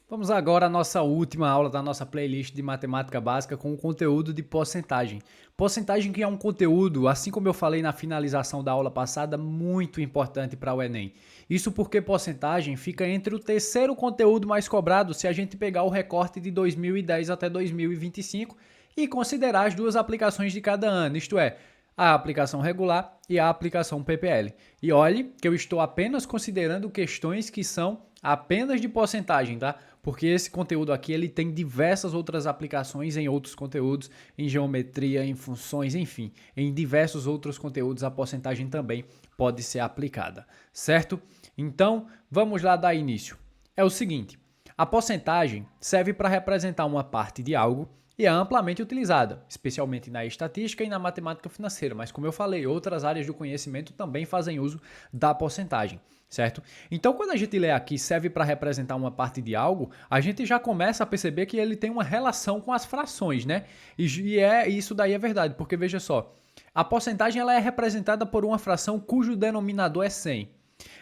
Vamos agora à nossa última aula da nossa playlist de matemática básica com o conteúdo de porcentagem. Porcentagem que é um conteúdo, assim como eu falei na finalização da aula passada, muito importante para o Enem. Isso porque porcentagem fica entre o terceiro conteúdo mais cobrado se a gente pegar o recorte de 2010 até 2025 e considerar as duas aplicações de cada ano, isto é, a aplicação regular e a aplicação PPL. E olhe que eu estou apenas considerando questões que são apenas de porcentagem, tá? Porque esse conteúdo aqui ele tem diversas outras aplicações em outros conteúdos, em geometria, em funções, enfim, em diversos outros conteúdos a porcentagem também pode ser aplicada, certo? Então, vamos lá dar início. É o seguinte, a porcentagem serve para representar uma parte de algo e é amplamente utilizada, especialmente na estatística e na matemática financeira, mas como eu falei, outras áreas do conhecimento também fazem uso da porcentagem, certo? Então, quando a gente lê aqui serve para representar uma parte de algo, a gente já começa a perceber que ele tem uma relação com as frações, né? Isso daí é verdade, porque veja só, a porcentagem ela é representada por uma fração cujo denominador é 100.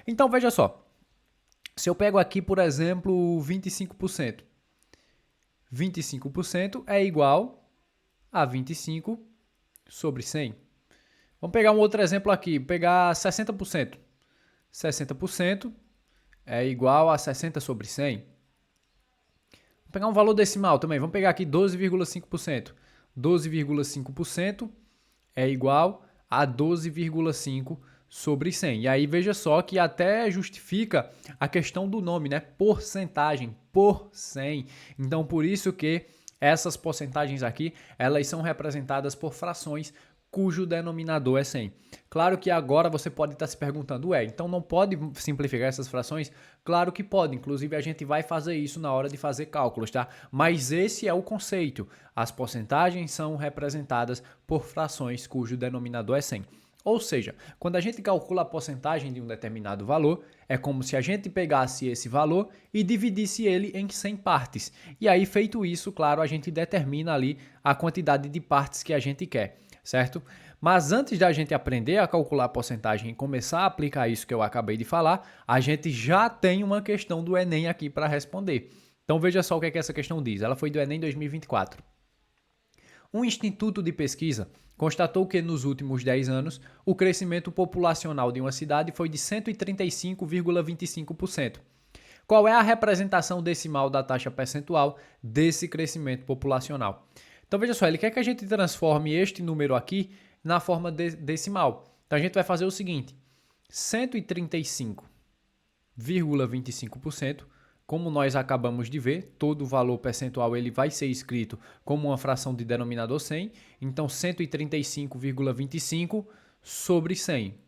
Então, veja só, se eu pego aqui, por exemplo, 25%, 25% é igual a 25 sobre 100. Vamos pegar um outro exemplo aqui, pegar 60%. 60% é igual a 60 sobre 100. Vamos pegar um valor decimal também, vamos pegar aqui 12,5%. 12,5% é igual a 12,5 sobre 100. E aí veja só que até justifica a questão do nome, né? Porcentagem, por 100. Então por isso que essas porcentagens aqui, elas são representadas por frações cujo denominador é 100. Claro que agora você pode estar se perguntando, então não pode simplificar essas frações? Claro que pode, inclusive a gente vai fazer isso na hora de fazer cálculos, tá? Mas esse é o conceito. As porcentagens são representadas por frações cujo denominador é 100. Ou seja, quando a gente calcula a porcentagem de um determinado valor, é como se a gente pegasse esse valor e dividisse ele em 100 partes. E aí, feito isso, claro, a gente determina ali a quantidade de partes que a gente quer, certo? Mas antes da gente aprender a calcular a porcentagem e começar a aplicar isso que eu acabei de falar, a gente já tem uma questão do Enem aqui para responder. Então veja só o que é que essa questão diz. Ela foi do Enem 2024. Um instituto de pesquisa constatou que nos últimos 10 anos o crescimento populacional de uma cidade foi de 135,25%. Qual é a representação decimal da taxa percentual desse crescimento populacional? Então veja só, ele quer que a gente transforme este número aqui na forma decimal. Então a gente vai fazer o seguinte: 135,25%, como nós acabamos de ver, todo o valor percentual ele vai ser escrito como uma fração de denominador 100, então 135,25 sobre 100.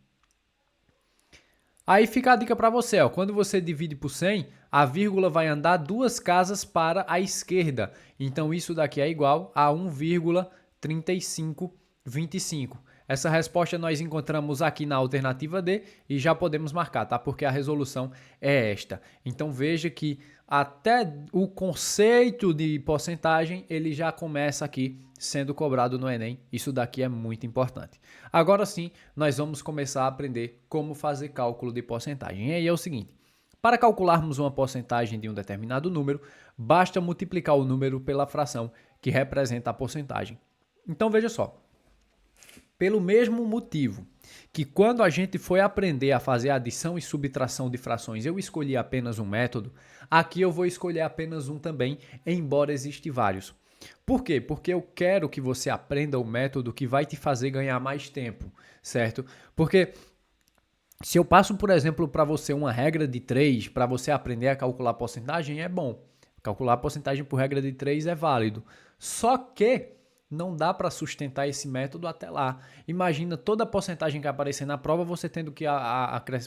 Aí fica a dica para você, quando você divide por 100, a vírgula vai andar duas casas para a esquerda. Então isso daqui é igual a 1,3525. Essa resposta nós encontramos aqui na alternativa D e já podemos marcar, tá? Porque a resolução é esta. Então veja que até o conceito de porcentagem ele já começa aqui sendo cobrado no Enem. Isso daqui é muito importante. Agora sim, nós vamos começar a aprender como fazer cálculo de porcentagem. E aí é o seguinte: para calcularmos uma porcentagem de um determinado número, basta multiplicar o número pela fração que representa a porcentagem. Então veja só, pelo mesmo motivo que quando a gente foi aprender a fazer adição e subtração de frações, eu escolhi apenas um método, aqui eu vou escolher apenas um também, embora existam vários. Por quê? Porque eu quero que você aprenda o método que vai te fazer ganhar mais tempo, certo? Porque se eu passo, por exemplo, para você uma regra de 3 para você aprender a calcular a porcentagem, é bom. Calcular a porcentagem por regra de 3 é válido. Só que não dá para sustentar esse método até lá. Imagina toda a porcentagem que aparecer na prova, você tendo que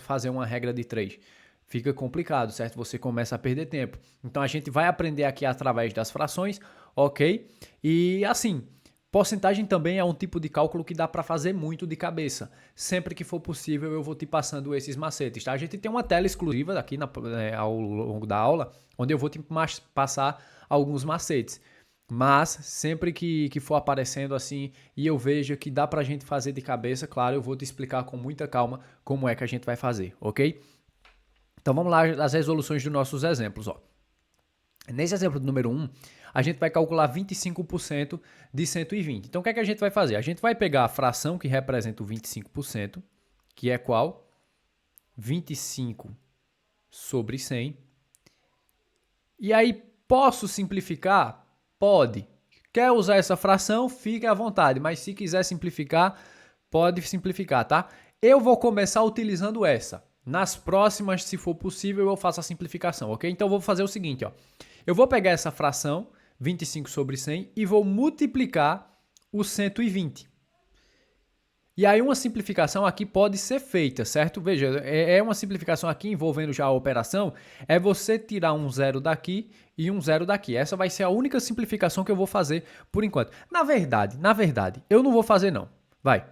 fazer uma regra de 3. Fica complicado, certo? Você começa a perder tempo. Então a gente vai aprender aqui através das frações, ok? E assim, porcentagem também é um tipo de cálculo que dá para fazer muito de cabeça. Sempre que for possível, eu vou te passando esses macetes, tá? A gente tem uma tela exclusiva aqui ao longo da aula, onde eu vou te passar alguns macetes. Mas sempre que for aparecendo assim e eu vejo que dá pra gente fazer de cabeça, claro, eu vou te explicar com muita calma como é que a gente vai fazer, ok? Então vamos lá as resoluções dos nossos exemplos, ó. Nesse exemplo do número 1, a gente vai calcular 25% de 120. Então, o que é que a gente vai fazer? A gente vai pegar a fração que representa o 25%, que é qual? 25 sobre 100. E aí, posso simplificar? Pode. Quer usar essa fração? Fique à vontade. Mas se quiser simplificar, pode simplificar, tá? Eu vou começar utilizando essa. Nas próximas, se for possível, eu faço a simplificação, ok? Então, eu vou fazer o seguinte, ó. Eu vou pegar essa fração, 25 sobre 100, e vou multiplicar o 120. E aí uma simplificação aqui pode ser feita, certo? Veja, é uma simplificação aqui envolvendo já a operação, é você tirar um zero daqui e um zero daqui. Essa vai ser a única simplificação que eu vou fazer por enquanto. Na verdade, eu não vou fazer não. Vai.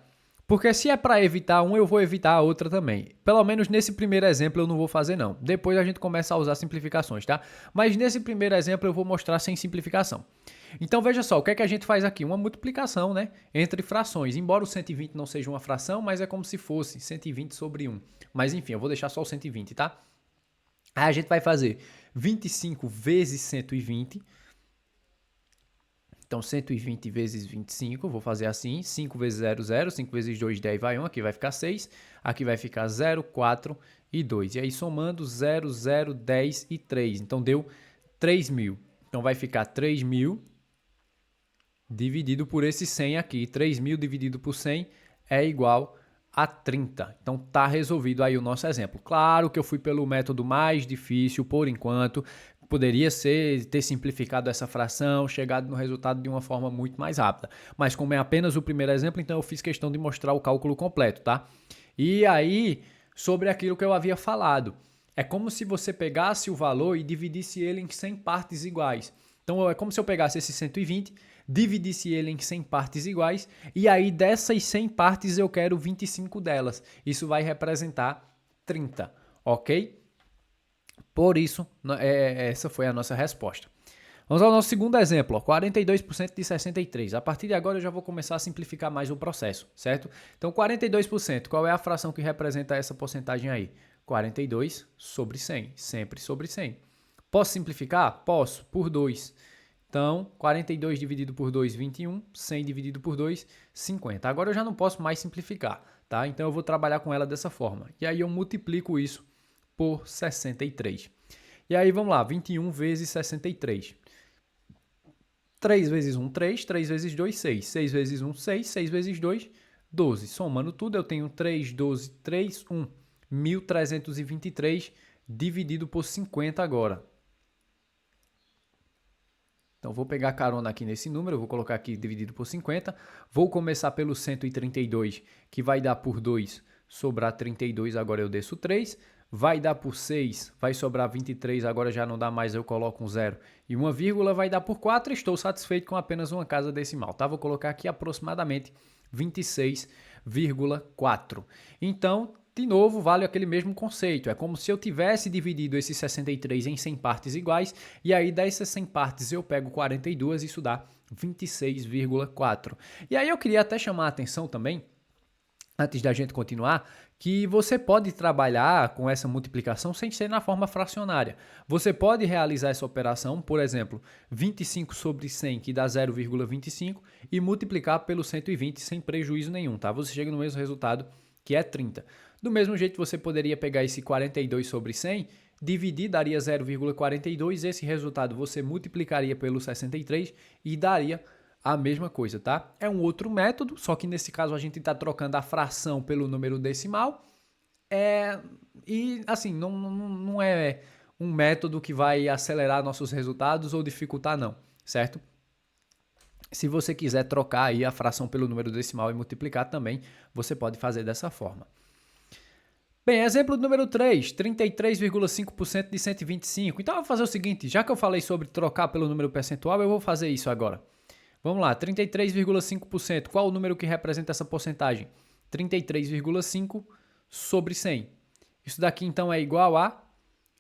Porque se é para evitar um, eu vou evitar a outra também. Pelo menos nesse primeiro exemplo eu não vou fazer não. Depois a gente começa a usar simplificações, tá? Mas nesse primeiro exemplo eu vou mostrar sem simplificação. Então veja só, o que é que a gente faz aqui? Uma multiplicação, né, entre frações. Embora o 120 não seja uma fração, mas é como se fosse 120 sobre 1. Mas enfim, eu vou deixar só o 120, tá? Aí a gente vai fazer 25 vezes 120. Então, 120 vezes 25, vou fazer assim, 5 vezes 0, 0, 5 vezes 2, 10, vai 1, aqui vai ficar 6, aqui vai ficar 0, 4 e 2. E aí, somando 0, 0, 10 e 3. Então, deu 3.000. Então, vai ficar 3.000 dividido por esse 100 aqui. 3.000 dividido por 100 é igual a 30. Então, tá resolvido aí o nosso exemplo. Claro que eu fui pelo método mais difícil por enquanto. Poderia ter simplificado essa fração, chegado no resultado de uma forma muito mais rápida. Mas como é apenas o primeiro exemplo, então eu fiz questão de mostrar o cálculo completo, tá? E aí, sobre aquilo que eu havia falado. É como se você pegasse o valor e dividisse ele em 100 partes iguais. Então, é como se eu pegasse esse 120, dividisse ele em 100 partes iguais, e aí dessas 100 partes eu quero 25 delas. Isso vai representar 30, ok? Por isso, essa foi a nossa resposta. Vamos ao nosso segundo exemplo, ó, 42% de 63. A partir de agora eu já vou começar a simplificar mais o processo, certo? Então, 42%, qual é a fração que representa essa porcentagem aí? 42 sobre 100, sempre sobre 100. Posso simplificar? Posso, por 2. Então, 42 dividido por 2, 21. 100 dividido por 2, 50. Agora eu já não posso mais simplificar, tá? Então, eu vou trabalhar com ela dessa forma. E aí eu multiplico isso por 63. E aí, vamos lá, 21 vezes 63. 3 vezes 1, 3. 3 vezes 2, 6. 6 vezes 1, 6. 6 vezes 2, 12. Somando tudo, eu tenho 3, 12, 3, 1. 1.323 dividido por 50 agora. Então, vou pegar carona aqui nesse número, eu vou colocar aqui dividido por 50. Vou começar pelo 132, que vai dar por 2, sobrar 32, agora eu desço 3. Vai dar por 6, vai sobrar 23, agora já não dá mais, eu coloco um 0 e uma vírgula, vai dar por 4, estou satisfeito com apenas uma casa decimal, tá? Vou colocar aqui aproximadamente 26,4. Então, de novo, vale aquele mesmo conceito, é como se eu tivesse dividido esse 63 em 100 partes iguais, e aí dessas 100 partes eu pego 42, isso dá 26,4. E aí eu queria até chamar a atenção também, antes da gente continuar, que você pode trabalhar com essa multiplicação sem ser na forma fracionária. Você pode realizar essa operação, por exemplo, 25 sobre 100, que dá 0,25, e multiplicar pelo 120 sem prejuízo nenhum, tá? Você chega no mesmo resultado, que é 30. Do mesmo jeito, você poderia pegar esse 42 sobre 100, dividir, daria 0,42, esse resultado você multiplicaria pelo 63 e daria a mesma coisa, tá? É um outro método, só que nesse caso a gente está trocando a fração pelo número decimal. E assim, não é um método que vai acelerar nossos resultados ou dificultar, não, certo? Se você quiser trocar aí a fração pelo número decimal e multiplicar também, você pode fazer dessa forma. Bem, exemplo número 3, 33,5% de 125. Então eu vou fazer o seguinte, já que eu falei sobre trocar pelo número percentual, eu vou fazer isso agora. Vamos lá, 33,5%. Qual o número que representa essa porcentagem? 33,5 sobre 100. Isso daqui então é igual a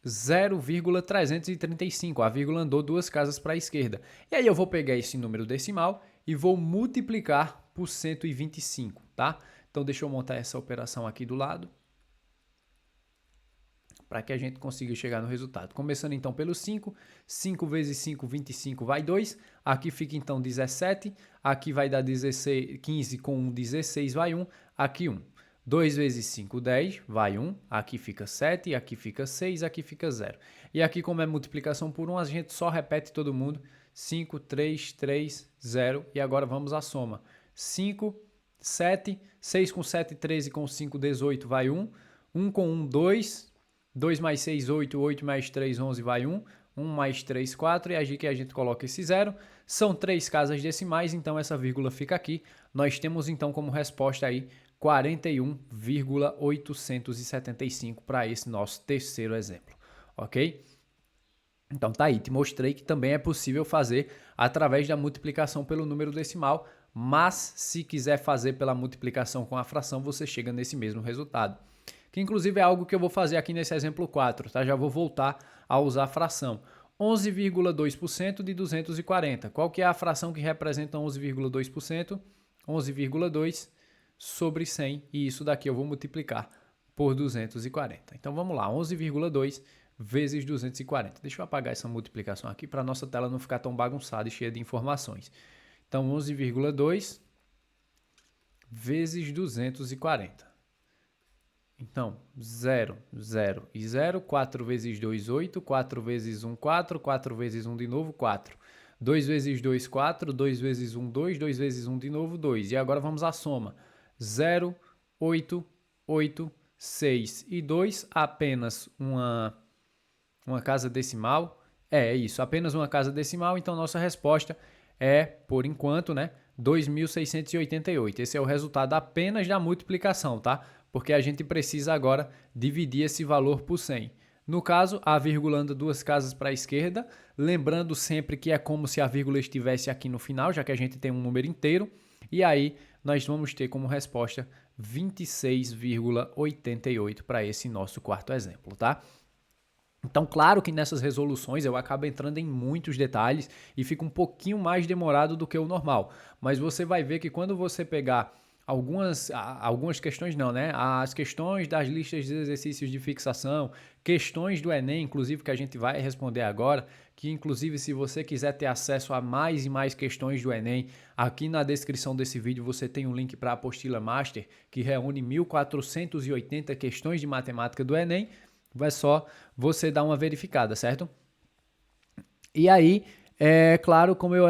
0,335. A vírgula andou duas casas para a esquerda. E aí eu vou pegar esse número decimal e vou multiplicar por 125, tá? Então deixa eu montar essa operação aqui do lado. para que a gente consiga chegar no resultado. Começando então pelo 5, 5 vezes 5, 25 vai 2, aqui fica então 17, aqui vai dar 16, 15 com 1, 16 vai 1, aqui 1. 2 vezes 5, 10, vai 1, aqui fica 7, aqui fica 6, aqui fica 0. E aqui como é multiplicação por 1, a gente só repete todo mundo, 5, 3, 3, 0, e agora vamos à soma. 5, 7, 6 com 7, 13 com 5, 18 vai 1, 1 com 1, 2, 2 mais 6, 8, 8 mais 3, 11 vai 1, 1 mais 3, 4, e aqui que a gente coloca esse 0. São 3 casas decimais, então essa vírgula fica aqui. Nós temos então como resposta aí 41,875 para esse nosso terceiro exemplo, ok? Então tá aí, te mostrei que também é possível fazer através da multiplicação pelo número decimal, mas se quiser fazer pela multiplicação com a fração, você chega nesse mesmo resultado. Que inclusive é algo que eu vou fazer aqui nesse exemplo 4, tá? Já vou voltar a usar a fração. 11,2% de 240. Qual que é a fração que representa 11,2%? 11,2 sobre 100, e isso daqui eu vou multiplicar por 240. Então vamos lá, 11,2 vezes 240. Deixa eu apagar essa multiplicação aqui para a nossa tela não ficar tão bagunçada e cheia de informações. Então 11,2 vezes 240. Então 0, 0 e 0, 4 vezes 2, 8, 4 vezes 1, 4, 4 vezes 1 de novo, 4. 2 vezes 2, 4, 2 vezes 1, 2, 2 vezes 1 de novo, 2. E agora vamos à soma. 0, 8, 8, 6 e 2, apenas uma casa decimal. É isso, apenas uma casa decimal, então nossa resposta é, por enquanto, né, 2.688. Esse é o resultado apenas da multiplicação, tá? Porque a gente precisa agora dividir esse valor por 100. No caso, a vírgula anda 2 casas para a esquerda, lembrando sempre que é como se a vírgula estivesse aqui no final, já que a gente tem um número inteiro, e aí nós vamos ter como resposta 26,88 para esse nosso quarto exemplo, tá? Então, claro que nessas resoluções eu acabo entrando em muitos detalhes e fica um pouquinho mais demorado do que o normal, mas você vai ver que quando você pegar algumas questões não, né? As questões das listas de exercícios de fixação, questões do Enem, inclusive, que a gente vai responder agora, que inclusive se você quiser ter acesso a mais e mais questões do Enem, aqui na descrição desse vídeo você tem um link para a apostila Master, que reúne 1.480 questões de matemática do Enem, vai só você dar uma verificada, certo? E aí, é claro, como eu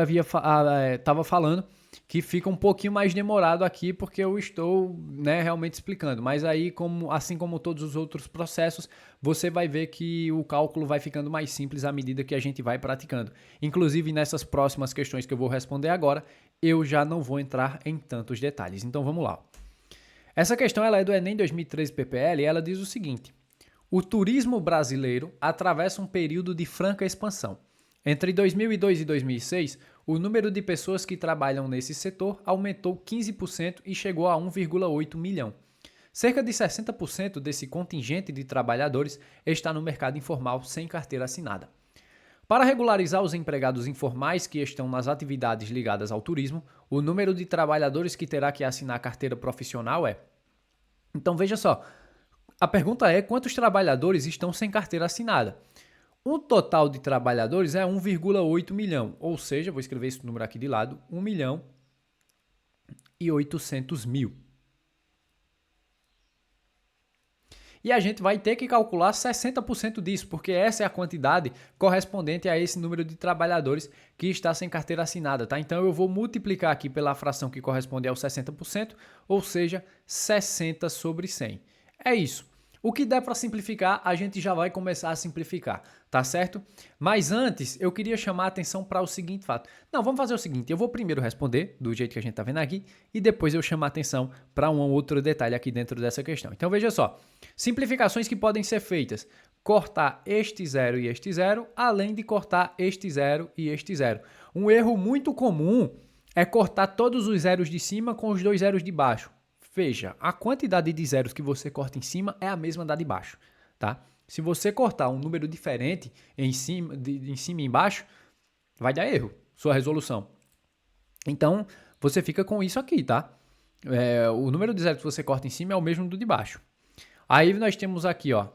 estava falando, que fica um pouquinho mais demorado aqui porque eu estou, né, realmente explicando. Mas aí, assim como todos os outros processos, você vai ver que o cálculo vai ficando mais simples à medida que a gente vai praticando. Inclusive, nessas próximas questões que eu vou responder agora, eu já não vou entrar em tantos detalhes. Então, vamos lá. Essa questão ela é do Enem 2013 PPL e ela diz o seguinte: o turismo brasileiro atravessa um período de franca expansão. Entre 2002 e 2006, o número de pessoas que trabalham nesse setor aumentou 15% e chegou a 1,8 milhão. Cerca de 60% desse contingente de trabalhadores está no mercado informal sem carteira assinada. Para regularizar os empregados informais que estão nas atividades ligadas ao turismo, o número de trabalhadores que terá que assinar carteira profissional é... Então veja só, a pergunta é quantos trabalhadores estão sem carteira assinada? O total de trabalhadores é 1,8 milhão, ou seja, vou escrever esse número aqui de lado, 1 milhão e 800 mil. E a gente vai ter que calcular 60% disso, porque essa é a quantidade correspondente a esse número de trabalhadores que está sem carteira assinada, tá? Então eu vou multiplicar aqui pela fração que corresponde aos 60%, ou seja, 60 sobre 100. É isso. O que der para simplificar, a gente já vai começar a simplificar, tá certo? Mas antes, eu queria chamar a atenção para o seguinte fato. Não, vamos fazer o seguinte, eu vou primeiro responder, do jeito que a gente está vendo aqui, e depois eu chamo a atenção para um outro detalhe aqui dentro dessa questão. Então, veja só, simplificações que podem ser feitas. Cortar este 0 e este 0, além de cortar este 0 e este 0. Um erro muito comum é cortar todos os zeros de cima com os 2 zeros de baixo. Veja, a quantidade de zeros que você corta em cima é a mesma da de baixo, tá? Se você cortar um número diferente em cima e embaixo, vai dar erro, sua resolução. Então, você fica com isso aqui, tá? O número de zeros que você corta em cima é o mesmo do de baixo. Aí nós temos aqui, ó,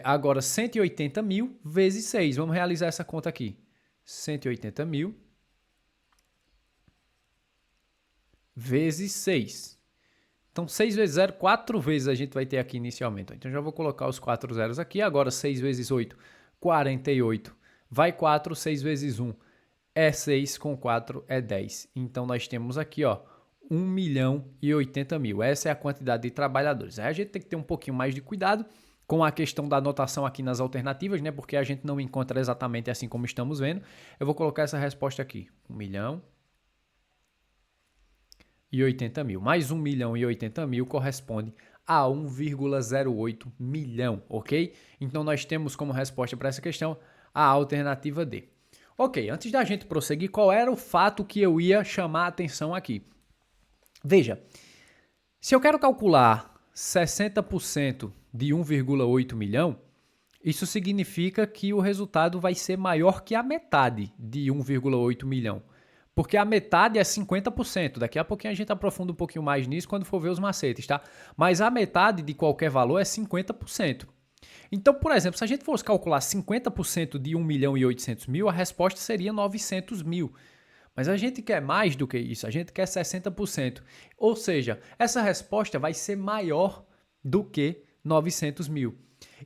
Agora, 180 mil vezes 6. Vamos realizar essa conta aqui. 180 mil vezes 6. Então, 6 vezes 0, 4 vezes a gente vai ter aqui inicialmente. Então, já vou colocar os 4 zeros aqui. Agora, 6 vezes 8, 48. Vai 4, 6 vezes 1 é 6, com 4 é 10. Então, nós temos aqui, ó, 1 milhão e 80 mil. Essa é a quantidade de trabalhadores. Aí a gente tem que ter um pouquinho mais de cuidado com a questão da anotação aqui nas alternativas, né? Porque a gente não encontra exatamente assim como estamos vendo. Eu vou colocar essa resposta aqui. 1 milhão e 80 mil. Mais 1 milhão e 80 mil corresponde a 1,08 milhão, ok? Então, nós temos como resposta para essa questão a alternativa D. Ok, antes da gente prosseguir, qual era o fato que eu ia chamar a atenção aqui? Veja, se eu quero calcular 60% de 1,8 milhão, isso significa que o resultado vai ser maior que a metade de 1,8 milhão. Porque a metade é 50%. Daqui a pouquinho a gente aprofunda um pouquinho mais nisso quando for ver os macetes, tá? Mas a metade de qualquer valor é 50%. Então, por exemplo, se a gente fosse calcular 50% de 1 milhão e 800 mil, a resposta seria 900 mil. Mas a gente quer mais do que isso, a gente quer 60%. Ou seja, essa resposta vai ser maior do que 900 mil.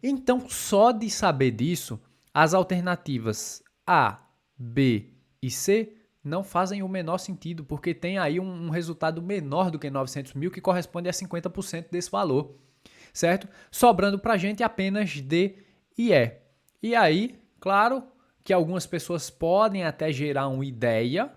Então, só de saber disso, as alternativas A, B e C não fazem o menor sentido, porque tem aí um resultado menor do que 900 mil, que corresponde a 50% desse valor, certo? Sobrando para a gente apenas D e E. E aí, claro que algumas pessoas podem até gerar uma ideia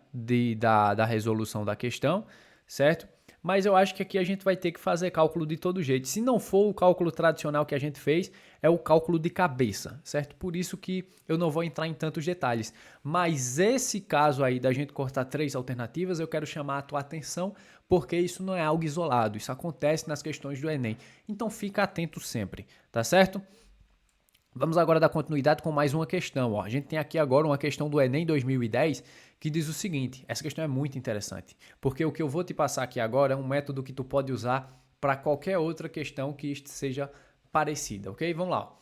da resolução da questão, certo? Mas eu acho que aqui a gente vai ter que fazer cálculo de todo jeito. Se não for o cálculo tradicional que a gente fez, é o cálculo de cabeça, certo? Por isso que eu não vou entrar em tantos detalhes. Mas esse caso aí da gente cortar 3 alternativas, eu quero chamar a tua atenção, porque isso não é algo isolado. Isso acontece nas questões do Enem. Então fica atento sempre, tá certo? Vamos agora dar continuidade com mais uma questão. Ó. A gente tem aqui agora uma questão do Enem 2010 que diz o seguinte, essa questão é muito interessante, porque o que eu vou te passar aqui agora é um método que tu pode usar para qualquer outra questão que seja parecida, ok? Vamos lá.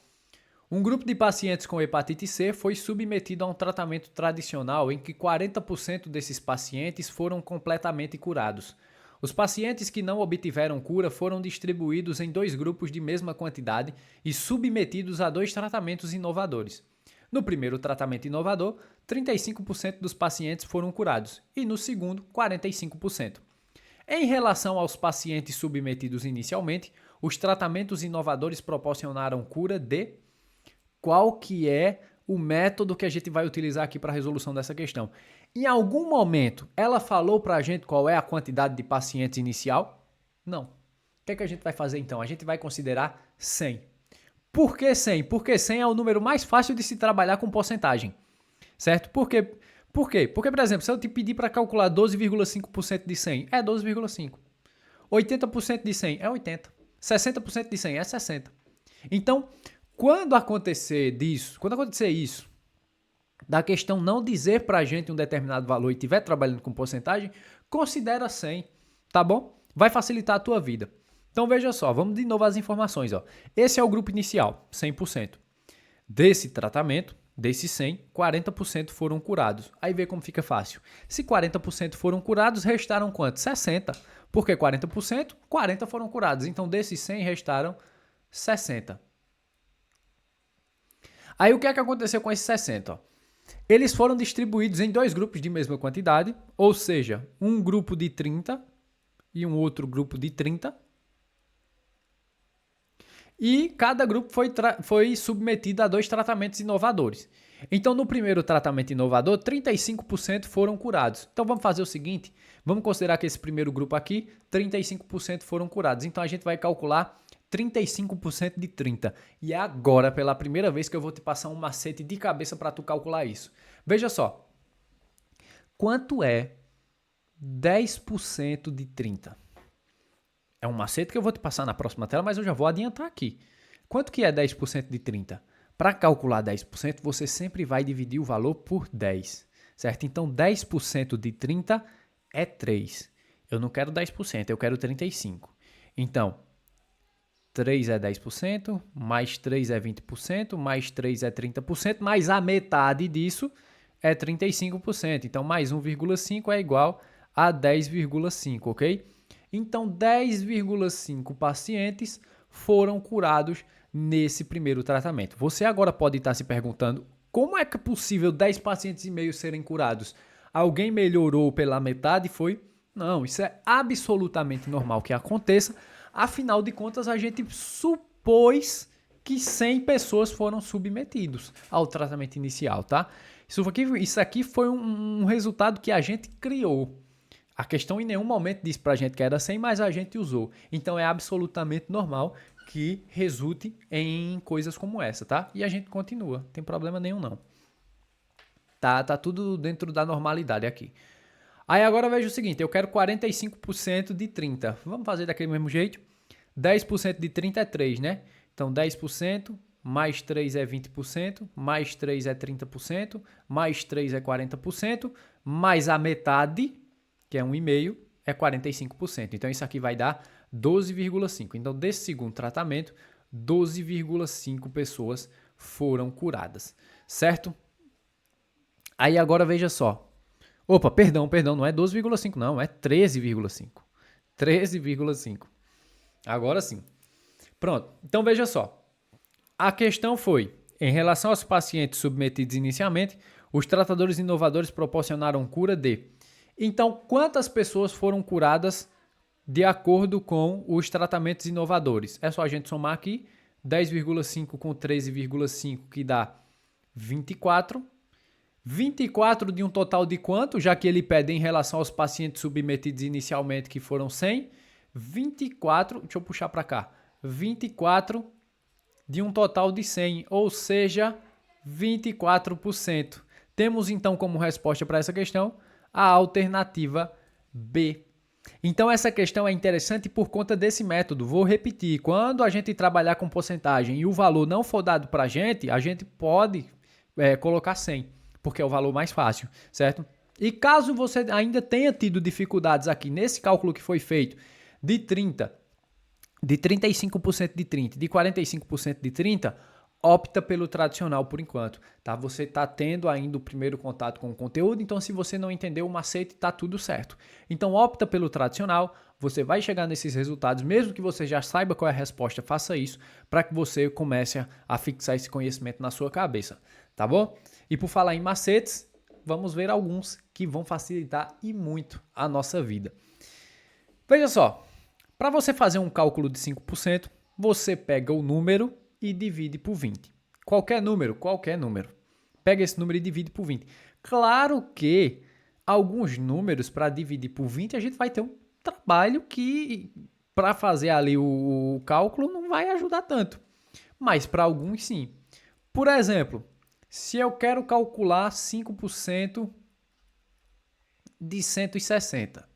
Um grupo de pacientes com hepatite C foi submetido a um tratamento tradicional em que 40% desses pacientes foram completamente curados. Os pacientes que não obtiveram cura foram distribuídos em 2 grupos de mesma quantidade e submetidos a 2 tratamentos inovadores. No primeiro tratamento inovador, 35% dos pacientes foram curados e no segundo, 45%. Em relação aos pacientes submetidos inicialmente, os tratamentos inovadores proporcionaram cura de... Qual que é o método que a gente vai utilizar aqui para a resolução dessa questão? Em algum momento, ela falou para a gente qual é a quantidade de pacientes inicial? Não. O que é que a gente vai fazer então? A gente vai considerar 100. Por que 100? Porque 100 é o número mais fácil de se trabalhar com porcentagem, certo? Por quê? Porque, por exemplo, se eu te pedir para calcular 12,5% de 100, é 12,5. 80% de 100 é 80. 60% de 100 é 60. Então, quando acontecer isso, da questão não dizer para a gente um determinado valor e estiver trabalhando com porcentagem, considera 100, tá bom? Vai facilitar a tua vida. Então veja só, vamos de novo às informações. Ó. Esse é o grupo inicial, 100%. Desse tratamento, desses 100, 40% foram curados. Aí vê como fica fácil. Se 40% foram curados, restaram quanto? 60. Por que 40%? 40 foram curados. Então desses 100 restaram 60. Aí o que é que aconteceu com esses 60? Ó? Eles foram distribuídos em 2 grupos de mesma quantidade, ou seja, um grupo de 30 e um outro grupo de 30. E cada grupo foi submetido a 2 tratamentos inovadores. Então, no primeiro tratamento inovador, 35% foram curados. Então, vamos fazer o seguinte, vamos considerar que esse primeiro grupo aqui, 35% foram curados. Então, a gente vai calcular 35% de 30. E é agora, pela primeira vez, que eu vou te passar um macete de cabeça para tu calcular isso. Veja só, quanto é 10% de 30? É um macete que eu vou te passar na próxima tela, mas eu já vou adiantar aqui. Quanto que é 10% de 30? Para calcular 10%, você sempre vai dividir o valor por 10, certo? Então, 10% de 30 é 3. Eu não quero 10%, eu quero 35. Então, 3 é 10%, mais 3 é 20%, mais 3 é 30%, mais a metade disso é 35%. Então, mais 1,5 é igual a 10,5, ok? Então, 10,5 pacientes foram curados nesse primeiro tratamento. Você agora pode estar se perguntando, como é que é possível 10 pacientes e meio serem curados? Alguém melhorou pela metade? Foi? Não, isso é absolutamente normal que aconteça. Afinal de contas, a gente supôs que 100 pessoas foram submetidos ao tratamento inicial, tá? Isso aqui foi um resultado que a gente criou. A questão em nenhum momento disse pra gente que era 100, mas a gente usou. Então é absolutamente normal que resulte em coisas como essa, tá? E a gente continua, não tem problema nenhum não. Tá tudo dentro da normalidade aqui. Aí agora veja o seguinte, eu quero 45% de 30. Vamos fazer daquele mesmo jeito? 10% de 30 é 3, né? Então 10%, mais 3 é 20%, mais 3 é 30%, mais 3 é 40%, mais a metade, que é 1,5, é 45%. Então isso aqui vai dar 12,5. Então desse segundo tratamento, 12,5 pessoas foram curadas, certo? Aí agora veja só. Opa, perdão, não é 12,5 não, é 13,5. 13,5. Agora sim. Pronto, então veja só. A questão foi, em relação aos pacientes submetidos inicialmente, os tratadores inovadores proporcionaram cura de... Então, quantas pessoas foram curadas de acordo com os tratamentos inovadores? É só a gente somar aqui, 10,5 com 13,5, que dá 24. 24 de um total de quanto? Já que ele pede em relação aos pacientes submetidos inicialmente, que foram 100. 24, deixa eu puxar para cá. 24 de um total de 100, ou seja, 24%. Temos então como resposta para essa questão a alternativa B. Então essa questão é interessante por conta desse método. Vou repetir, quando a gente trabalhar com porcentagem e o valor não for dado para a gente pode colocar 100, porque é o valor mais fácil, certo? E caso você ainda tenha tido dificuldades aqui nesse cálculo que foi feito de 30, de 35% de 30, de 45% de 30, opta pelo tradicional por enquanto, tá? Você está tendo ainda o primeiro contato com o conteúdo, então se você não entendeu o macete, tá tudo certo. Então opta pelo tradicional, você vai chegar nesses resultados, mesmo que você já saiba qual é a resposta, faça isso para que você comece a fixar esse conhecimento na sua cabeça, tá bom? E por falar em macetes, vamos ver alguns que vão facilitar e muito a nossa vida. Veja só, para você fazer um cálculo de 5%, você pega o número e divide por 20. Qualquer número. Pega esse número e divide por 20. Claro que alguns números para dividir por 20 a gente vai ter um trabalho que para fazer ali o cálculo não vai ajudar tanto. Mas para alguns sim. Por exemplo, se eu quero calcular 5% de 160.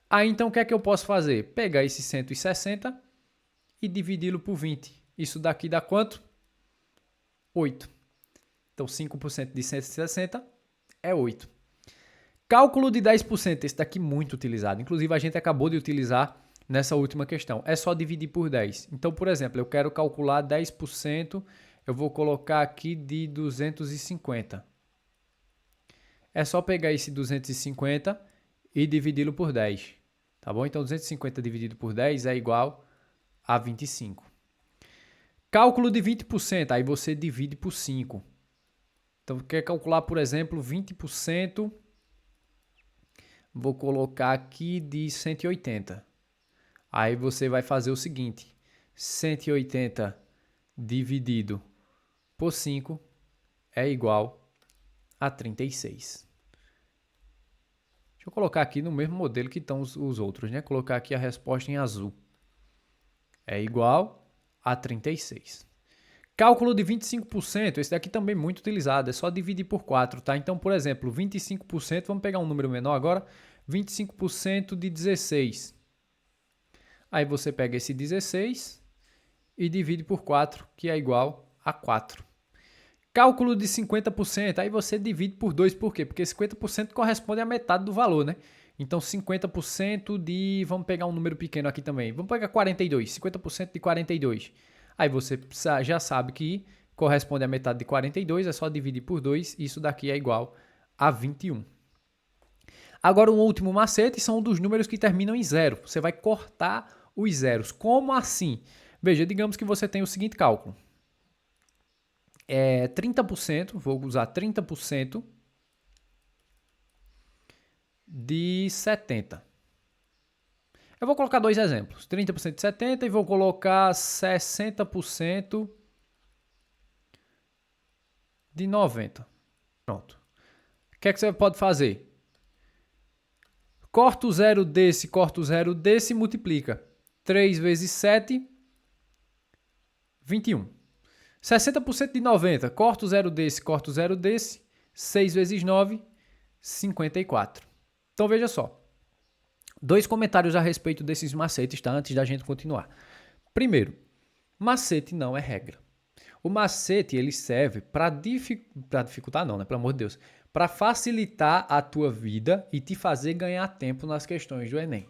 Aí então o que é que eu posso fazer? Pegar esse 160 e dividi-lo por 20. Isso daqui dá quanto? 8. Então 5% de 160 é 8. Cálculo de 10%, esse daqui muito utilizado. Inclusive a gente acabou de utilizar nessa última questão. É só dividir por 10. Então, por exemplo, eu quero calcular 10%, eu vou colocar aqui de 250. É só pegar esse 250 e dividi-lo por 10. Tá bom? Então 250 dividido por 10 é igual a 25. Cálculo de 20%, aí você divide por 5. Então, quer calcular, por exemplo, 20%, vou colocar aqui de 180. Aí você vai fazer o seguinte, 180 dividido por 5 é igual a 36. Deixa eu colocar aqui no mesmo modelo que estão os outros, né? Colocar aqui a resposta em azul. É igual a 36. Cálculo de 25%, esse daqui também muito utilizado, é só dividir por 4, tá? Então, por exemplo, 25%, vamos pegar um número menor agora, 25% de 16. Aí você pega esse 16 e divide por 4, que é igual a 4. Cálculo de 50%, aí você divide por 2, por quê? Porque 50% corresponde à metade do valor, né? Então 50% de, vamos pegar um número pequeno aqui também, vamos pegar 42, 50% de 42. Aí você já sabe que corresponde à metade de 42, é só dividir por 2, isso daqui é igual a 21. Agora um último macete são dos números que terminam em zero. Você vai cortar os zeros. Como assim? Veja, digamos que você tem o seguinte cálculo. 30%, vou usar 30% de 70. Eu vou colocar dois exemplos, 30% de 70 e vou colocar 60% de 90. Pronto. O que é que você pode fazer? Corta o zero desse e multiplica. 3 vezes 7, 21. 60% de 90, corta o zero desse, 6 vezes 9, 54. Então veja só, dois comentários a respeito desses macetes, tá? Antes da gente continuar. Primeiro, macete não é regra. O macete ele serve para dificultar não, né? Pelo amor de Deus. Para facilitar a tua vida e te fazer ganhar tempo nas questões do Enem.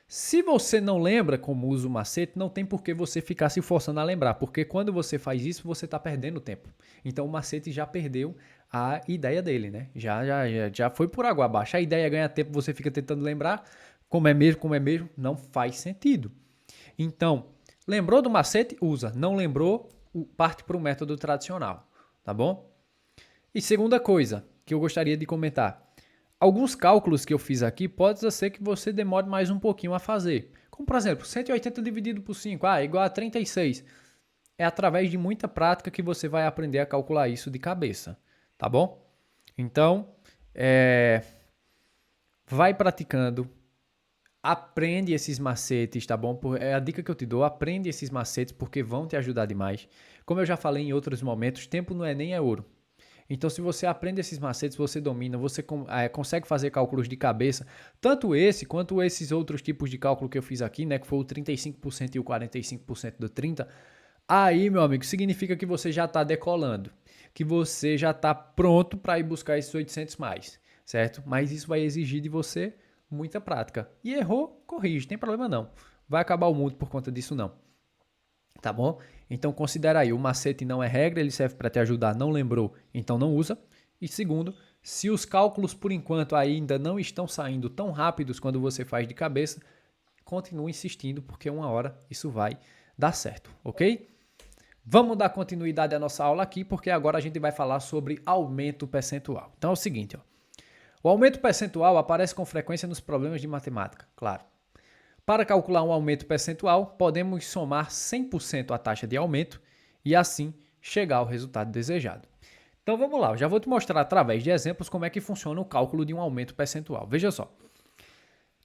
Se você não lembra como usa o macete, não tem por que você ficar se forçando a lembrar, porque quando você faz isso, você está perdendo tempo. Então o macete já perdeu a ideia dele, né? Já foi por água abaixo. A ideia é ganhar tempo, você fica tentando lembrar como é mesmo, não faz sentido. Então, lembrou do macete? Usa. Não lembrou? Parte para o método tradicional, tá bom? E segunda coisa que eu gostaria de comentar. Alguns cálculos que eu fiz aqui pode ser que você demore mais um pouquinho a fazer. Como, por exemplo, 180 dividido por 5, é igual a 36. É através de muita prática que você vai aprender a calcular isso de cabeça, tá bom? Então, vai praticando, aprende esses macetes, tá bom? É a dica que eu te dou, aprende esses macetes porque vão te ajudar demais. Como eu já falei em outros momentos, tempo no Enem é ouro. Então, se você aprende esses macetes, você domina, você consegue fazer cálculos de cabeça, tanto esse quanto esses outros tipos de cálculo que eu fiz aqui, né, que foi o 35% e o 45% do 30%, aí, meu amigo, significa que você já está decolando, que você já está pronto para ir buscar esses 800 mais, certo? Mas isso vai exigir de você muita prática. E errou, corrige, tem problema não. Vai acabar o mundo por conta disso não. Tá bom? Então considera aí, o macete não é regra, ele serve para te ajudar, não lembrou, então não usa. E segundo, se os cálculos por enquanto ainda não estão saindo tão rápidos quando você faz de cabeça, continue insistindo porque uma hora isso vai dar certo, ok? Vamos dar continuidade à nossa aula aqui porque agora a gente vai falar sobre aumento percentual. Então é o seguinte, ó. O aumento percentual aparece com frequência nos problemas de matemática, claro. Para calcular um aumento percentual, podemos somar 100% a taxa de aumento e assim chegar ao resultado desejado. Então vamos lá, eu já vou te mostrar através de exemplos como é que funciona o cálculo de um aumento percentual. Veja só.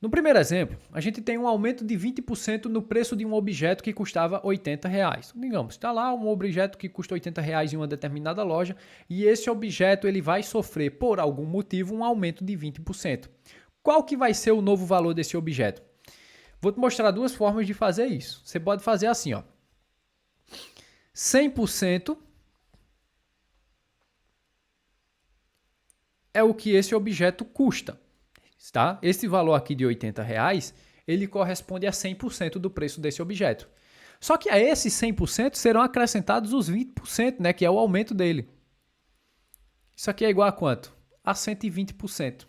No primeiro exemplo, a gente tem um aumento de 20% no preço de um objeto que custava R$80. Digamos, está lá um objeto que custa R$80 em uma determinada loja e esse objeto ele vai sofrer, por algum motivo, um aumento de 20%. Qual que vai ser o novo valor desse objeto? Vou te mostrar duas formas de fazer isso. Você pode fazer assim, ó. 100% é o que esse objeto custa, tá? Esse valor aqui de R$80, ele corresponde a 100% do preço desse objeto. Só que a esses 100% serão acrescentados os 20%, né, que é o aumento dele. Isso aqui é igual a quanto? A 120%.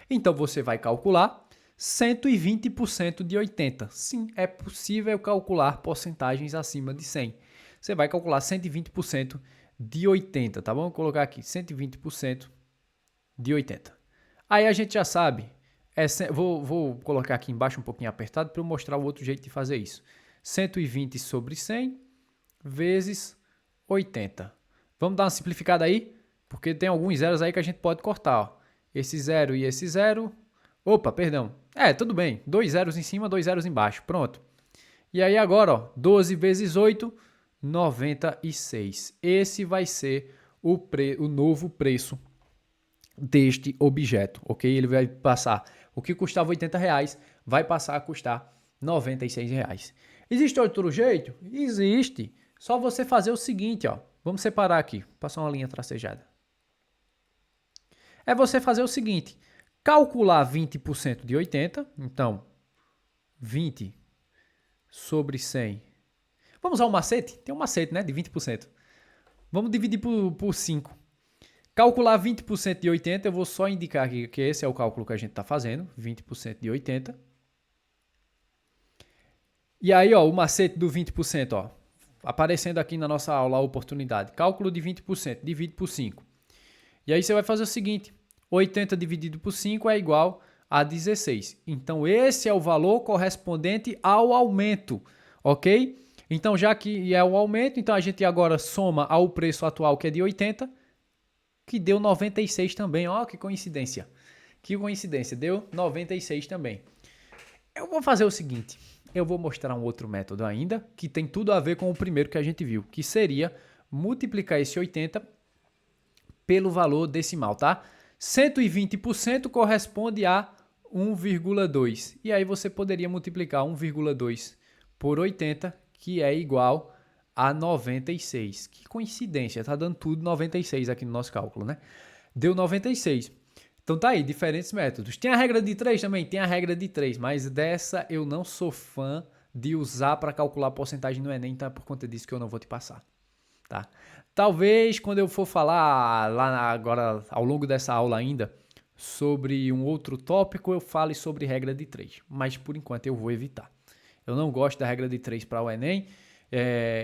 Então você vai calcular 120% de 80. Sim, é possível calcular porcentagens acima de 100. Você vai calcular 120% de 80, tá bom? Vou colocar aqui 120% de 80. Aí a gente já sabe, vou colocar aqui embaixo um pouquinho apertado para eu mostrar o outro jeito de fazer isso. 120 sobre 100 vezes 80. Vamos dar uma simplificada aí? Porque tem alguns zeros aí que a gente pode cortar. Ó. Esse zero e esse zero. Opa, perdão. Tudo bem. 2 zeros em cima, 2 zeros embaixo. Pronto. E aí agora, ó, 12 vezes 8, 96. Esse vai ser o novo preço deste objeto, ok? Ele vai passar, o que custava R$80, vai passar a custar R$96. Existe outro jeito? Existe. Só você fazer o seguinte, ó. Vamos separar aqui. Passar uma linha tracejada. É você fazer o seguinte. calcular 20% de 80, então 20 sobre 100. Vamos usar um macete? Tem um macete, né, de 20%. Vamos dividir por 5. Calcular 20% de 80, eu vou só indicar aqui que esse é o cálculo que a gente está fazendo, 20% de 80. E aí, ó, o macete do 20%, ó, aparecendo aqui na nossa aula a oportunidade. Cálculo de 20%, divide por 5. E aí você vai fazer o seguinte, 80 dividido por 5 é igual a 16. Então, esse é o valor correspondente ao aumento, ok? Então, já que é o aumento, então a gente agora soma ao preço atual, que é de 80, que deu 96 também. Ó, que coincidência. Que coincidência, deu 96 também. Eu vou fazer o seguinte, eu vou mostrar um outro método ainda, que tem tudo a ver com o primeiro que a gente viu, que seria multiplicar esse 80 pelo valor decimal, tá? 120% corresponde a 1,2. E aí você poderia multiplicar 1,2 por 80, que é igual a 96. Que coincidência, tá dando tudo 96 aqui no nosso cálculo, né? Deu 96. Então tá aí, diferentes métodos. Tem a regra de 3 também? Tem a regra de 3, mas dessa eu não sou fã de usar para calcular a porcentagem no Enem, então é por conta disso que eu não vou te passar, tá? Talvez quando eu for falar lá agora ao longo dessa aula ainda sobre um outro tópico, eu fale sobre regra de 3, mas por enquanto eu vou evitar. Eu não gosto da regra de 3 para o Enem.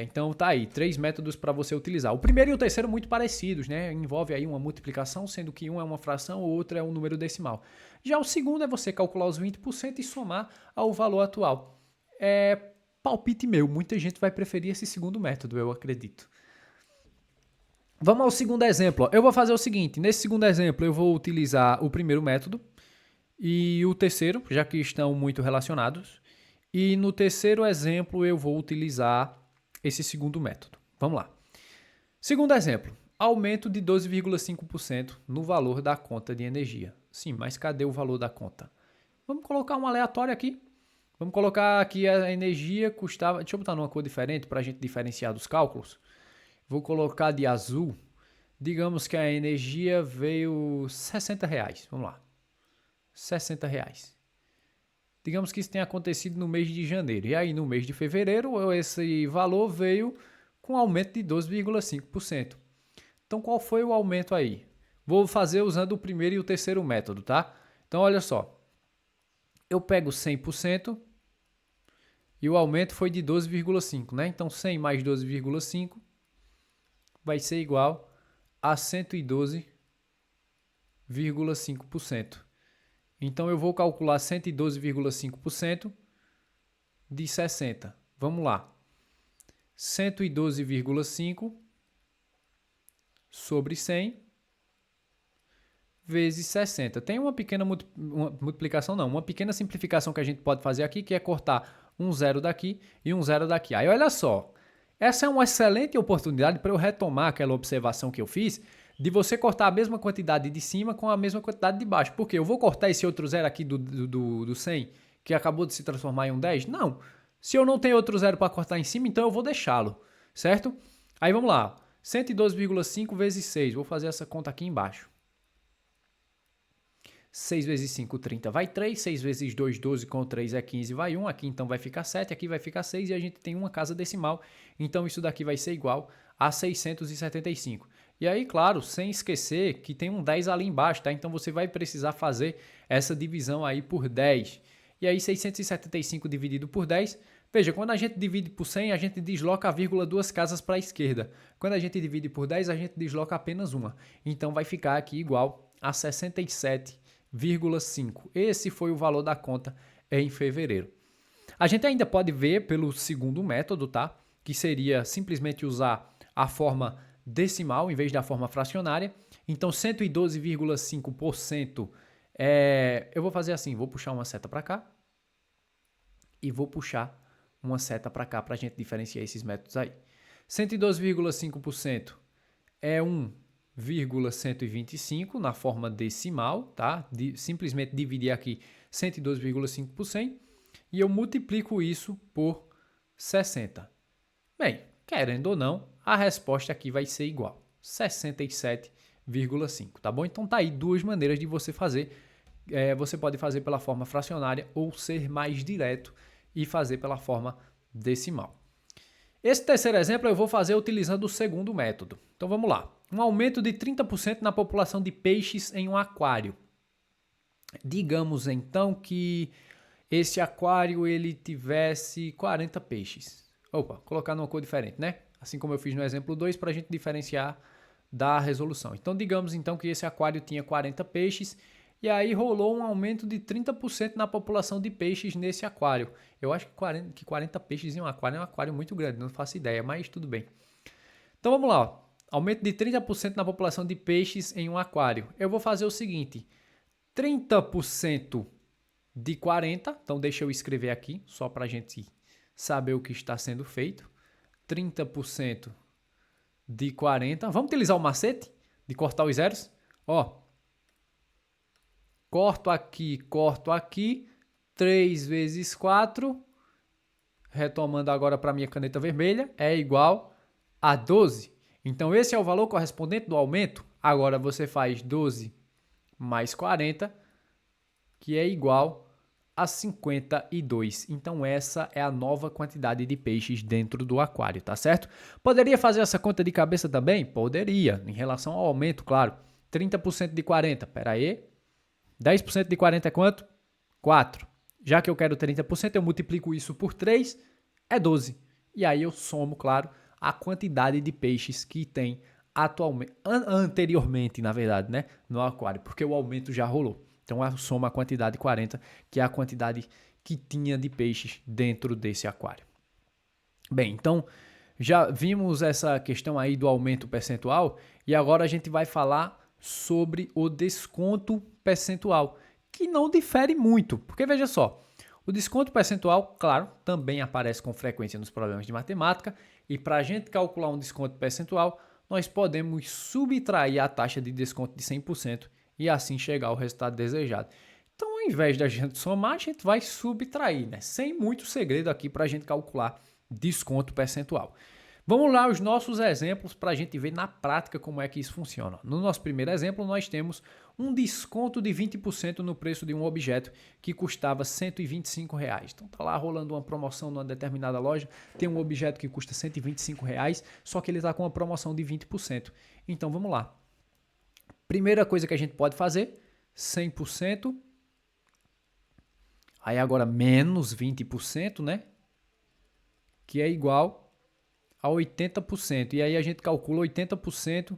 Então tá aí, 3 métodos para você utilizar. O primeiro e o terceiro muito parecidos, né? Envolve aí uma multiplicação, sendo que um é uma fração, o outro é um número decimal. Já o segundo é você calcular os 20% e somar ao valor atual. É palpite meu, muita gente vai preferir esse segundo método, eu acredito. Vamos ao segundo exemplo. Eu vou fazer o seguinte, nesse segundo exemplo eu vou utilizar o primeiro método e o terceiro, já que estão muito relacionados. E no terceiro exemplo eu vou utilizar esse segundo método. Vamos lá. Segundo exemplo, aumento de 12,5% no valor da conta de energia. Sim, mas cadê o valor da conta? Vamos colocar um aleatório aqui. Vamos colocar que a energia custava... Deixa eu botar numa cor diferente para a gente diferenciar dos cálculos. Vou colocar de azul. Digamos que a energia veio R$60. Vamos lá. R$60. Digamos que isso tenha acontecido no mês de janeiro. E aí, no mês de fevereiro, esse valor veio com aumento de 12,5%. Então, qual foi o aumento aí? Vou fazer usando o primeiro e o terceiro método, tá? Então, olha só. Eu pego 100% e o aumento foi de 12,5%, né? Então, 100 mais 12,5% vai ser igual a 112,5%. Então, eu vou calcular 112,5% de 60. Vamos lá. 112,5 sobre 100 vezes 60. Tem uma pequena multiplicação, não. Uma pequena simplificação que a gente pode fazer aqui, que é cortar um zero daqui e um zero daqui. Aí, olha só. Essa é uma excelente oportunidade para eu retomar aquela observação que eu fiz de você cortar a mesma quantidade de cima com a mesma quantidade de baixo. Porque eu vou cortar esse outro zero aqui do 100, que acabou de se transformar em um 10? Não. Se eu não tenho outro zero para cortar em cima, então eu vou deixá-lo, certo? Aí vamos lá. 112,5 vezes 6. Vou fazer essa conta aqui embaixo. 6 vezes 5, 30, vai 3. 6 vezes 2, 12, com 3 é 15, vai 1. Aqui então vai ficar 7, aqui vai ficar 6 e a gente tem uma casa decimal. Então isso daqui vai ser igual a 675. E aí, claro, sem esquecer que tem um 10 ali embaixo, tá? Então você vai precisar fazer essa divisão aí por 10. E aí 675 dividido por 10... Veja, quando a gente divide por 100, a gente desloca a vírgula 2 casas para a esquerda. Quando a gente divide por 10, a gente desloca apenas uma. Então vai ficar aqui igual a 67,5. Esse foi o valor da conta em fevereiro. A gente ainda pode ver pelo segundo método, tá? Que seria simplesmente usar a forma decimal em vez da forma fracionária. Então 112,5% eu vou fazer assim, vou puxar uma seta para cá e vou puxar uma seta para cá para a gente diferenciar esses métodos aí. 112,5% é 1,125 na forma decimal, tá? Simplesmente dividir aqui 112,5% e eu multiplico isso por 60. Bem, querendo ou não, a resposta aqui vai ser igual, 67,5, tá bom? Então tá aí duas maneiras de você fazer você pode fazer pela forma fracionária ou ser mais direto e fazer pela forma decimal. Esse terceiro exemplo eu vou fazer utilizando o segundo método. Então vamos lá. Um aumento de 30% na população de peixes em um aquário. Digamos então que esse aquário ele tivesse 40 peixes. Opa, colocar numa cor diferente, né? Assim como eu fiz no exemplo 2 para a gente diferenciar da resolução. Então digamos então que esse aquário tinha 40 peixes e aí rolou um aumento de 30% na população de peixes nesse aquário. Eu acho que 40 peixes em um aquário muito grande, não faço ideia, mas tudo bem. Então vamos lá, ó. Aumento de 30% na população de peixes em um aquário. Eu vou fazer o seguinte, 30% de 40, então deixa eu escrever aqui, só para a gente saber o que está sendo feito. 30% de 40, vamos utilizar o macete de cortar os zeros? Ó, corto aqui, 3 vezes 4, retomando agora para a minha caneta vermelha, é igual a 12. Então, esse é o valor correspondente do aumento. Agora, você faz 12 mais 40, que é igual a 52. Então, essa é a nova quantidade de peixes dentro do aquário, tá certo? Poderia fazer essa conta de cabeça também? Poderia, em relação ao aumento, claro. 30% de 40, pera aí. 10% de 40 é quanto? 4. Já que eu quero 30%, eu multiplico isso por 3, é 12. E aí eu somo, claro, a quantidade de peixes que tem atualmente, anteriormente, na verdade, né, no aquário, porque o aumento já rolou. Então eu somo a quantidade 40, que é a quantidade que tinha de peixes dentro desse aquário. Bem, então já vimos essa questão aí do aumento percentual e agora a gente vai falar sobre o desconto percentual, que não difere muito, porque veja só, o desconto percentual, claro, também aparece com frequência nos problemas de matemática e para a gente calcular um desconto percentual, nós podemos subtrair a taxa de desconto de 100% e assim chegar ao resultado desejado. Então, ao invés da gente somar, a gente vai subtrair, né? Sem muito segredo aqui para a gente calcular desconto percentual. Vamos lá os nossos exemplos para a gente ver na prática como é que isso funciona. No nosso primeiro exemplo, nós temos um desconto de 20% no preço de um objeto que custava R$ 125. Então tá lá rolando uma promoção numa determinada loja, tem um objeto que custa R$ 125, só que ele está com uma promoção de 20%. Então vamos lá. Primeira coisa que a gente pode fazer, 100%, aí agora menos 20%, né? Que é igual a 80%. E aí a gente calcula 80%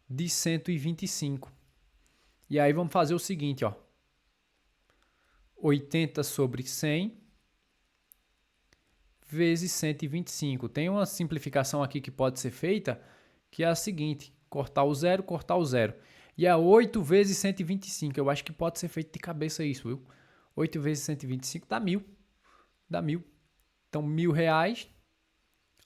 de 125. E aí vamos fazer o seguinte, ó. 80 sobre 100 vezes 125. Tem uma simplificação aqui que pode ser feita, que é a seguinte, cortar o zero. E é 8 vezes 125. Eu acho que pode ser feito de cabeça isso, viu? 8 vezes 125 dá 1.000. Dá 1.000. Então, R$ 1.000.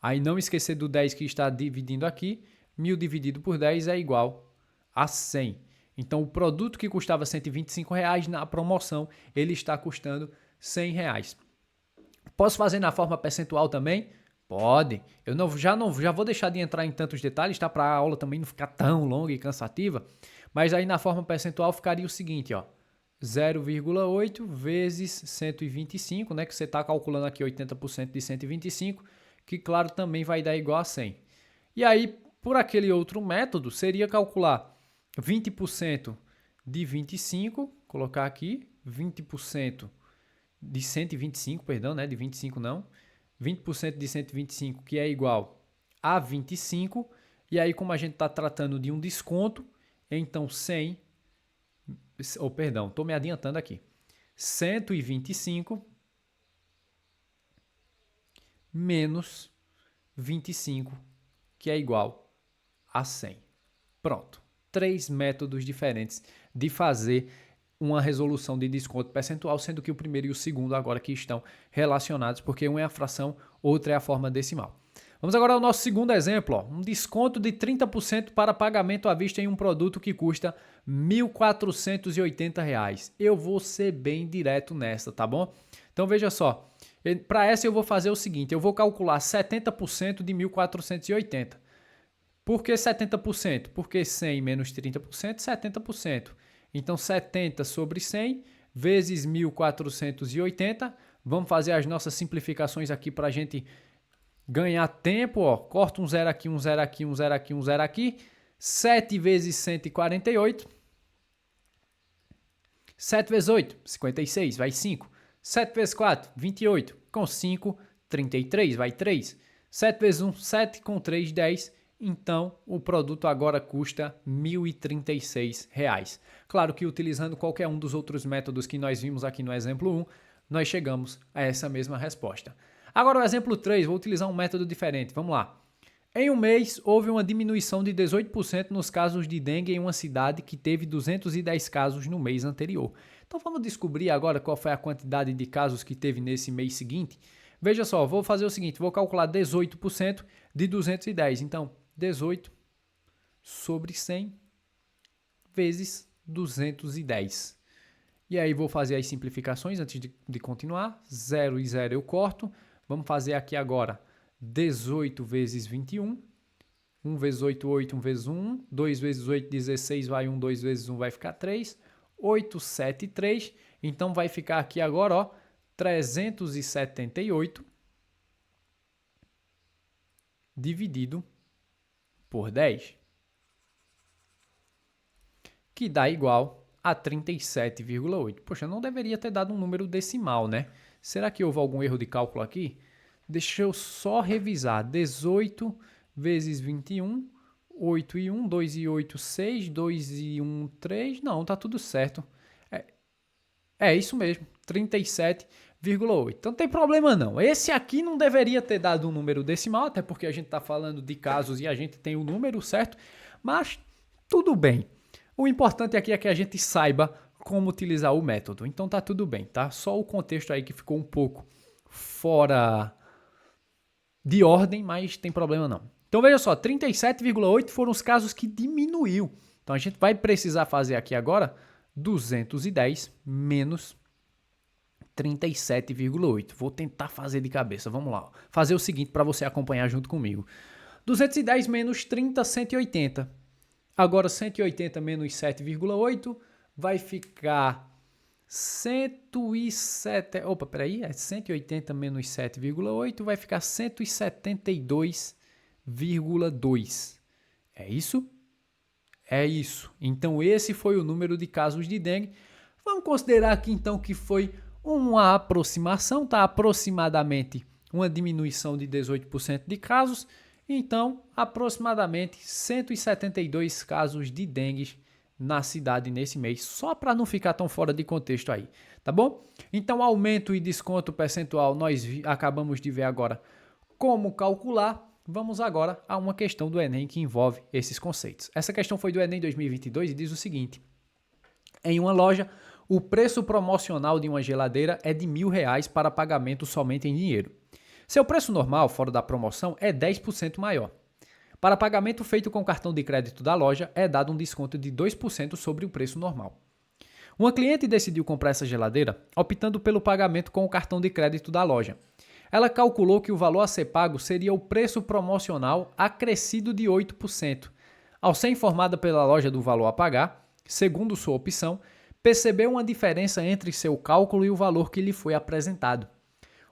Aí não esquecer do 10 que está dividindo aqui. 1.000 dividido por 10 é igual a 100. Então, o produto que custava R$ 125 na promoção, ele está custando R$ 100. Posso fazer na forma percentual também? Pode. Eu já vou deixar de entrar em tantos detalhes, tá? Para a aula também não ficar tão longa e cansativa. Mas aí na forma percentual ficaria o seguinte, ó. 0,8 vezes 125, né? Que você está calculando aqui 80% de 125, que claro também vai dar igual a 100. E aí, por aquele outro método, seria calcular 20% de 25, colocar aqui, 20% de 125, perdão, né? De 25 não. 20% de 125, que é igual a 25. E aí, como a gente está tratando de um desconto, então 100, perdão, estou me adiantando aqui. 125 menos 25, que é igual a 100. Pronto. 3 métodos diferentes de fazer uma resolução de desconto percentual, sendo que o primeiro e o segundo agora que estão relacionados, porque um é a fração, outra é a forma decimal. Vamos agora ao nosso segundo exemplo, ó. Um desconto de 30% para pagamento à vista em um produto que custa R$ 1.480. Eu vou ser bem direto nessa, tá bom? Então veja só, para essa eu vou fazer o seguinte, eu vou calcular 70% de 1.480. Por que 70%? Porque 100 menos 30%, 70%. Então, 70 sobre 100 vezes 1.480. Vamos fazer as nossas simplificações aqui para a gente ganhar tempo. Ó. Corta um zero aqui, um zero aqui, um zero aqui, um zero aqui. 7 vezes 148. 7 vezes 8, 56, vai 5. 7 vezes 4, 28. Com 5, 33, vai 3. 7 vezes 1, 7. Com 3, 10. Então, o produto agora custa R$ 1.036. Claro que utilizando qualquer um dos outros métodos que nós vimos aqui no exemplo 1, nós chegamos a essa mesma resposta. Agora o exemplo 3, vou utilizar um método diferente. Vamos lá. Em um mês, houve uma diminuição de 18% nos casos de dengue em uma cidade que teve 210 casos no mês anterior. Então vamos descobrir agora qual foi a quantidade de casos que teve nesse mês seguinte. Veja só, vou fazer o seguinte, vou calcular 18% de 210. Então, 18 sobre 100 vezes 210. E aí vou fazer as simplificações antes de continuar. 0 e 0 eu corto. Vamos fazer aqui agora 18 vezes 21. 1 vezes 8, 8. 1 vezes 1. 2 vezes 8, 16. Vai 1. 2 vezes 1 vai ficar 3. 8, 7, 3. Então vai ficar aqui agora, ó, 378 dividido por 10, que dá igual a 37,8. Poxa, não deveria ter dado um número decimal, né? Será que houve algum erro de cálculo aqui? Deixa eu só revisar. 18 vezes 21, 8 e 1, 2 e 8, 6, 2 e 1, 3. Não, tá tudo certo. É isso mesmo, 37,8. Então não tem problema não. Esse aqui não deveria ter dado um número decimal, até porque a gente está falando de casos e a gente tem o número certo, mas tudo bem. O importante aqui é que a gente saiba como utilizar o método. Então tá tudo bem, tá? Só o contexto aí que ficou um pouco fora de ordem, mas tem problema não. Então veja só, 37,8 foram os casos que diminuiu. Então a gente vai precisar fazer aqui agora 210 menos 37,8. Vou tentar fazer de cabeça. Vamos lá. Fazer o seguinte para você acompanhar junto comigo. 210 menos 30, 180. Agora 180 menos 7,8 vai ficar 107. Opa, peraí. É 180 menos 7,8 vai ficar 172,2. É isso? É isso. Então esse foi o número de casos de dengue. Vamos considerar aqui então que foi uma aproximação, tá? Aproximadamente uma diminuição de 18% de casos. Então, aproximadamente 172 casos de dengue na cidade nesse mês, só para não ficar tão fora de contexto aí, tá bom? Então, aumento e desconto percentual nós acabamos de ver agora como calcular. Vamos agora a uma questão do Enem que envolve esses conceitos. Essa questão foi do Enem 2022 e diz o seguinte: em uma loja, o preço promocional de uma geladeira é de R$1.000 para pagamento somente em dinheiro. Seu preço normal, fora da promoção, é 10% maior. Para pagamento feito com cartão de crédito da loja, é dado um desconto de 2% sobre o preço normal. Uma cliente decidiu comprar essa geladeira optando pelo pagamento com o cartão de crédito da loja. Ela calculou que o valor a ser pago seria o preço promocional acrescido de 8%. Ao ser informada pela loja do valor a pagar, segundo sua opção, percebeu uma diferença entre seu cálculo e o valor que lhe foi apresentado.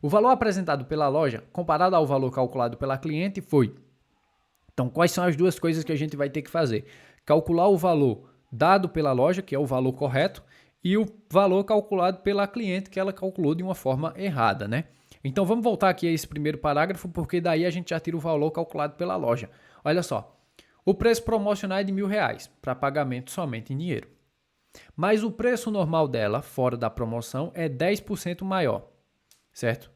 O valor apresentado pela loja, comparado ao valor calculado pela cliente, foi... Então, quais são as duas coisas que a gente vai ter que fazer? Calcular o valor dado pela loja, que é o valor correto, e o valor calculado pela cliente, que ela calculou de uma forma errada, né? Então vamos voltar aqui a esse primeiro parágrafo, porque daí a gente já tira o valor calculado pela loja. Olha só, o preço promocional é de R$1.000 para pagamento somente em dinheiro. Mas o preço normal dela, fora da promoção, é 10% maior, certo?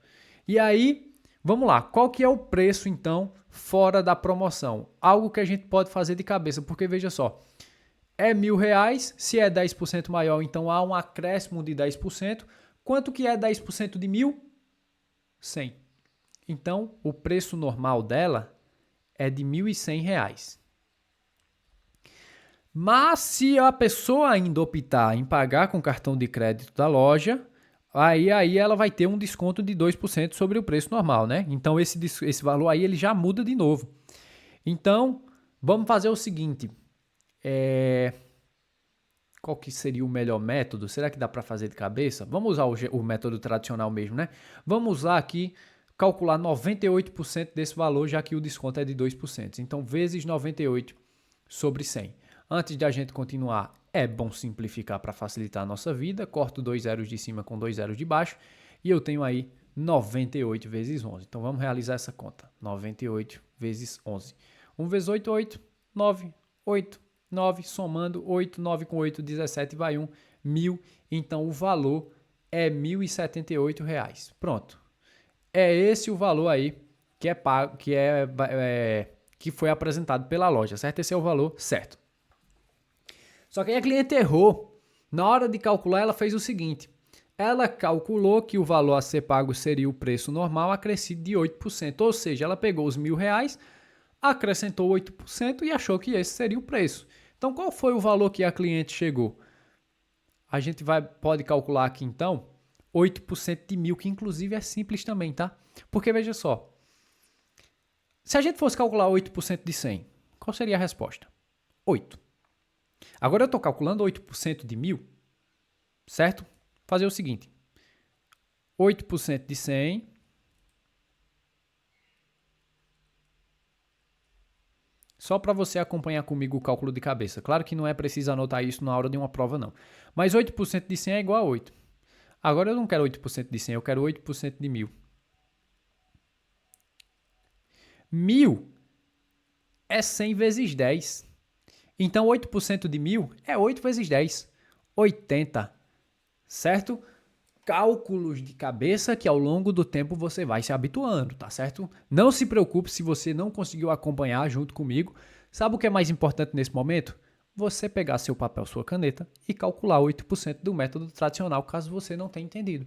E aí, vamos lá, qual que é o preço então fora da promoção? Algo que a gente pode fazer de cabeça, porque veja só, é R$1.000, se é 10% maior, então há um acréscimo de 10%. Quanto que é 10% de 1.000? 100. Então, o preço normal dela é de R$1.100. Mas se a pessoa ainda optar em pagar com cartão de crédito da loja, aí ela vai ter um desconto de 2% sobre o preço normal, né? Então, esse valor aí ele já muda de novo. Então, vamos fazer o seguinte. qual que seria o melhor método? Será que dá para fazer de cabeça? Vamos usar o método tradicional mesmo, né? Vamos usar aqui, calcular 98% desse valor, já que o desconto é de 2%. Então, vezes 98 sobre 100. Antes de a gente continuar, é bom simplificar para facilitar a nossa vida. Corto 2 zeros de cima com 2 zeros de baixo e eu tenho aí 98 vezes 11. Então, vamos realizar essa conta. 98 vezes 11. 1 vezes 8, 8. 9, 8, 9, somando 8, 9 com 8, 17, vai 1, 1.000. Então, o valor é R$ 1.078. Pronto. É esse o valor aí que é pago, que foi apresentado pela loja, certo? Esse é o valor certo. Só que aí a cliente errou. Na hora de calcular, ela fez o seguinte. Ela calculou que o valor a ser pago seria o preço normal acrescido de 8%. Ou seja, ela pegou os R$ 1.000, acrescentou 8% e achou que esse seria o preço. Então, qual foi o valor que a cliente chegou? A gente pode calcular aqui, então, 8% de 1.000, que inclusive é simples também, tá? Porque, veja só, se a gente fosse calcular 8% de 100, qual seria a resposta? 8. Agora eu estou calculando 8% de 1.000, certo? Fazer o seguinte, 8% de 100... Só para você acompanhar comigo o cálculo de cabeça. Claro que não é preciso anotar isso na hora de uma prova, não. Mas 8% de 100 é igual a 8. Agora eu não quero 8% de 100, eu quero 8% de 1.000. 1.000 é 100 vezes 10. Então 8% de 1.000 é 8 vezes 10. 80. Certo? Cálculos de cabeça que ao longo do tempo você vai se habituando, tá certo? Não se preocupe se você não conseguiu acompanhar junto comigo. Sabe o que é mais importante nesse momento? Você pegar seu papel, sua caneta e calcular 8% do método tradicional, caso você não tenha entendido.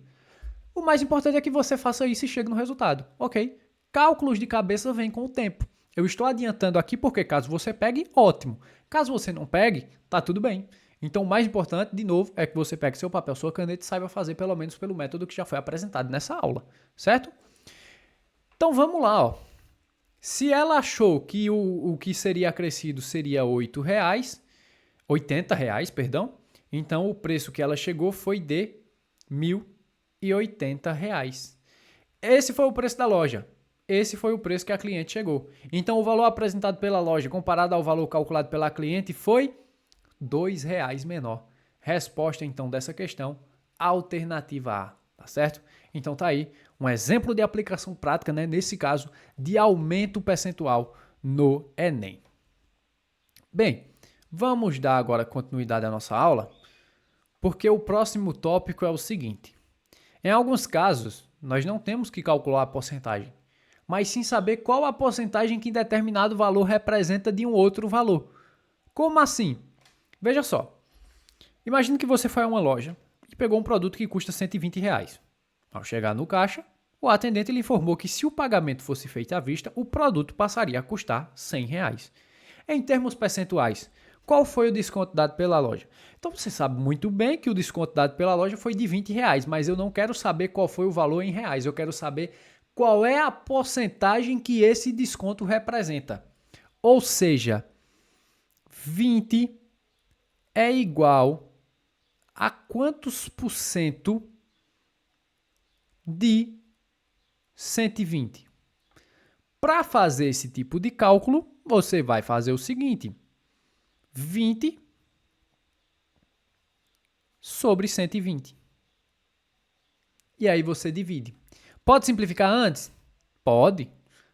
O mais importante é que você faça isso e chegue no resultado, ok? Cálculos de cabeça vêm com o tempo. Eu estou adiantando aqui porque caso você pegue, ótimo. Caso você não pegue, tá tudo bem. Então, o mais importante, de novo, é que você pegue seu papel, sua caneta e saiba fazer pelo menos pelo método que já foi apresentado nessa aula, certo? Então, vamos lá, ó. Se ela achou que o que seria acrescido seria R$ 80, perdão, então o preço que ela chegou foi de R$ 1.080. Esse foi o preço da loja. Esse foi o preço que a cliente chegou. Então, o valor apresentado pela loja comparado ao valor calculado pela cliente foi R$ 2 menor. Resposta, então, dessa questão, alternativa A, tá certo? Então, tá aí um exemplo de aplicação prática, né? Nesse caso, de aumento percentual no Enem. Bem, vamos dar agora continuidade à nossa aula, porque o próximo tópico é o seguinte. Em alguns casos, nós não temos que calcular a porcentagem, mas sim saber qual a porcentagem que determinado valor representa de um outro valor. Como assim? Veja só, imagine que você foi a uma loja e pegou um produto que custa R$ 120. Ao chegar no caixa, o atendente lhe informou que se o pagamento fosse feito à vista, o produto passaria a custar R$ 100. Em termos percentuais, qual foi o desconto dado pela loja? Então você sabe muito bem que o desconto dado pela loja foi de R$ 20, mas eu não quero saber qual foi o valor em reais, eu quero saber qual é a porcentagem que esse desconto representa. Ou seja, 20 é igual a quantos por cento de 120? Para fazer esse tipo de cálculo, você vai fazer o seguinte: 20 sobre 120. E aí você divide. Pode simplificar antes? Pode.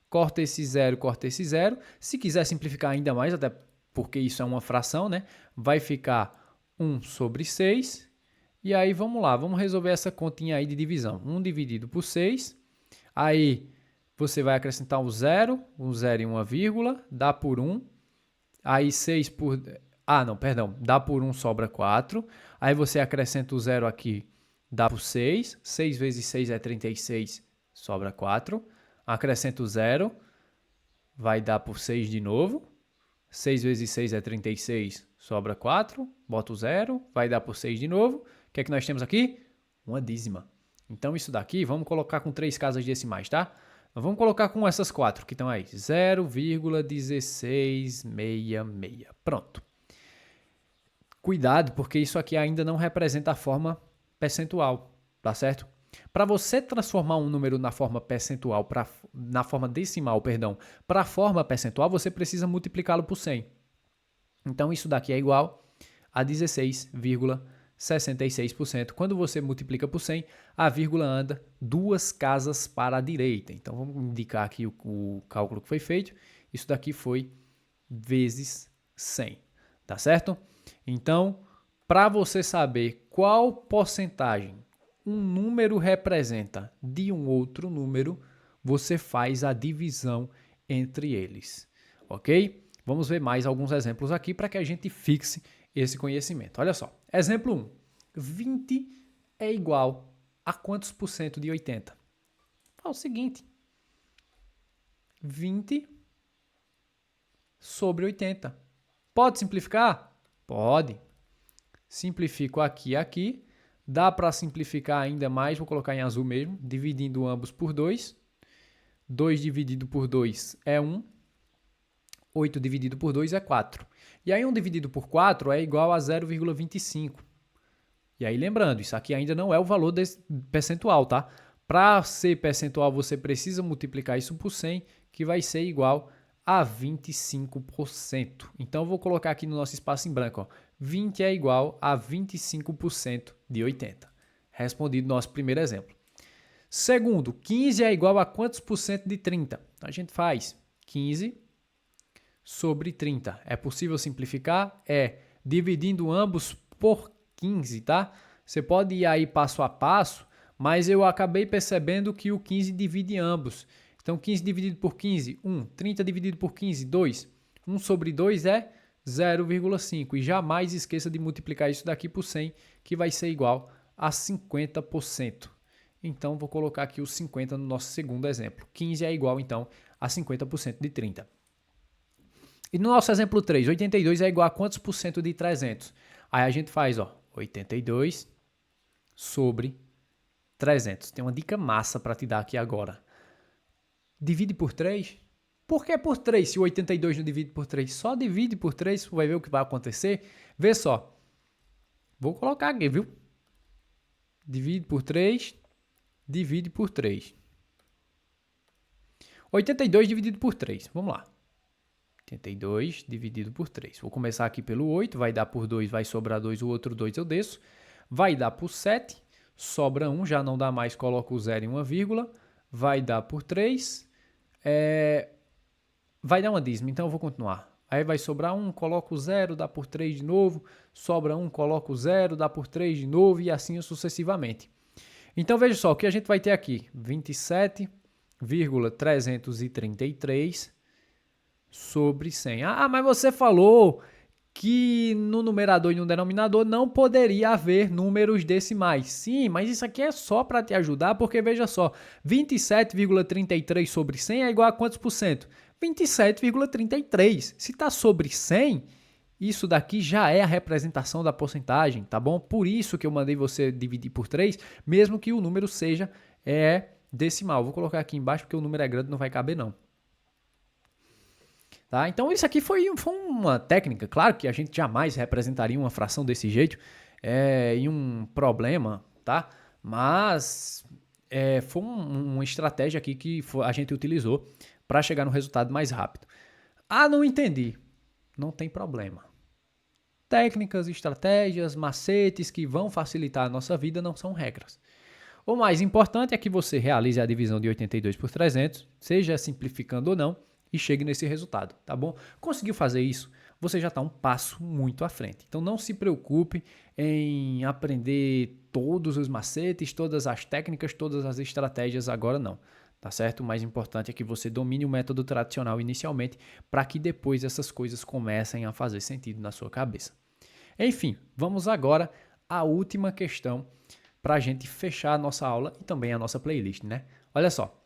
Corta esse zero, corta esse zero. Se quiser simplificar ainda mais, até porque isso é uma fração, né? Vai ficar 1 sobre 6. E aí vamos lá, vamos resolver essa continha aí de divisão. 1 dividido por 6. Aí você vai acrescentar um zero e uma vírgula, dá por 1. Aí 6 por... Ah, não, perdão. Dá por 1, sobra 4. Aí você acrescenta o zero aqui, dá por 6. 6 vezes 6 é 36, sobra 4. Acrescenta o zero, vai dar por 6 de novo. 6 vezes 6 é 36, sobra 4. Bota o zero, vai dar por 6 de novo. O que é que nós temos aqui? Uma dízima. Então isso daqui, vamos colocar com 3 casas decimais, tá? Vamos colocar com essas 4 que estão aí. 0,1666. Pronto. Cuidado, porque isso aqui ainda não representa a forma percentual, tá certo? Para você transformar um número na forma percentual, na forma decimal, perdão, para a forma percentual, você precisa multiplicá-lo por 100. Então, isso daqui é igual a 16,66%. Quando você multiplica por 100, a vírgula anda 2 casas para a direita. Então, vamos indicar aqui o cálculo que foi feito. Isso daqui foi vezes 100, tá certo? Então, para você saber qual porcentagem um número representa de um outro número, você faz a divisão entre eles, ok? Vamos ver mais alguns exemplos aqui para que a gente fixe esse conhecimento. Olha só, exemplo 1. 20 é igual a quantos por cento de 80? É o seguinte, 20 sobre 80. Pode simplificar? Pode. Simplifico aqui e aqui. Dá para simplificar ainda mais, vou colocar em azul mesmo, dividindo ambos por 2. 2 dividido por 2 é 1. 8 dividido por 2 é 4. E aí 1 dividido por 4 é igual a 0,25. E aí lembrando, isso aqui ainda não é o valor percentual, tá? Para ser percentual, você precisa multiplicar isso por 100, que vai ser igual a 25%. Então, eu vou colocar aqui no nosso espaço em branco, ó. 20 é igual a 25% de 80. Respondido nosso primeiro exemplo. Segundo, 15 é igual a quantos por cento de 30? Então, a gente faz 15 sobre 30. É possível simplificar? É. Dividindo ambos por 15, tá? Você pode ir aí passo a passo, mas eu acabei percebendo que o 15 divide ambos. Então, 15 dividido por 15, 1. 30 dividido por 15, 2. 1 sobre 2 é 0,5. E jamais esqueça de multiplicar isso daqui por 100, que vai ser igual a 50%. Então, vou colocar aqui o 50 no nosso segundo exemplo. 15 é igual, então, a 50% de 30. E no nosso exemplo 3, 82 é igual a quantos por cento de 300? Aí a gente faz, ó, 82 sobre 300. Tem uma dica massa para te dar aqui agora. Divide por 3. Por que por 3 se o 82 não divide por 3? Só divide por 3, você vai ver o que vai acontecer. Vê só. Vou colocar aqui, viu? Divide por 3, divide por 3. 82 dividido por 3. Vamos lá. 82 dividido por 3. Vou começar aqui pelo 8, vai dar por 2, vai sobrar 2, o outro 2 eu desço. Vai dar por 7, sobra 1, já não dá mais, coloco o 0 em uma vírgula. Vai dar por 3, vai dar uma dízima, então eu vou continuar. Aí vai sobrar 1, coloco o 0, dá por 3 de novo. Sobra 1, coloco o 0, dá por 3 de novo e assim sucessivamente. Então veja só, o que a gente vai ter aqui? 27,333 sobre 100. Ah, mas você falou que no numerador e no denominador não poderia haver números decimais. Sim, mas isso aqui é só para te ajudar, porque veja só, 27,33 sobre 100 é igual a quantos por cento? 27,33. Se está sobre 100, isso daqui já é a representação da porcentagem, tá bom? Por isso que eu mandei você dividir por 3, mesmo que o número seja decimal. Vou colocar aqui embaixo porque o número é grande, não vai caber não. Tá? Então isso aqui foi uma técnica. Claro que a gente jamais representaria uma fração desse jeito em um problema, tá? Mas foi uma estratégia aqui que a gente utilizou para chegar no resultado mais rápido. Ah, não entendi. Não tem problema. Técnicas, estratégias, macetes que vão facilitar a nossa vida não são regras. O mais importante é que você realize a divisão de 82 por 300, seja simplificando ou não, e chegue nesse resultado, tá bom? Conseguiu fazer isso? Você já está um passo muito à frente. Então não se preocupe em aprender todos os macetes, todas as técnicas, todas as estratégias agora não, tá certo? O mais importante é que você domine o método tradicional inicialmente para que depois essas coisas comecem a fazer sentido na sua cabeça. Enfim, vamos agora à última questão para a gente fechar a nossa aula e também a nossa playlist, né? Olha só.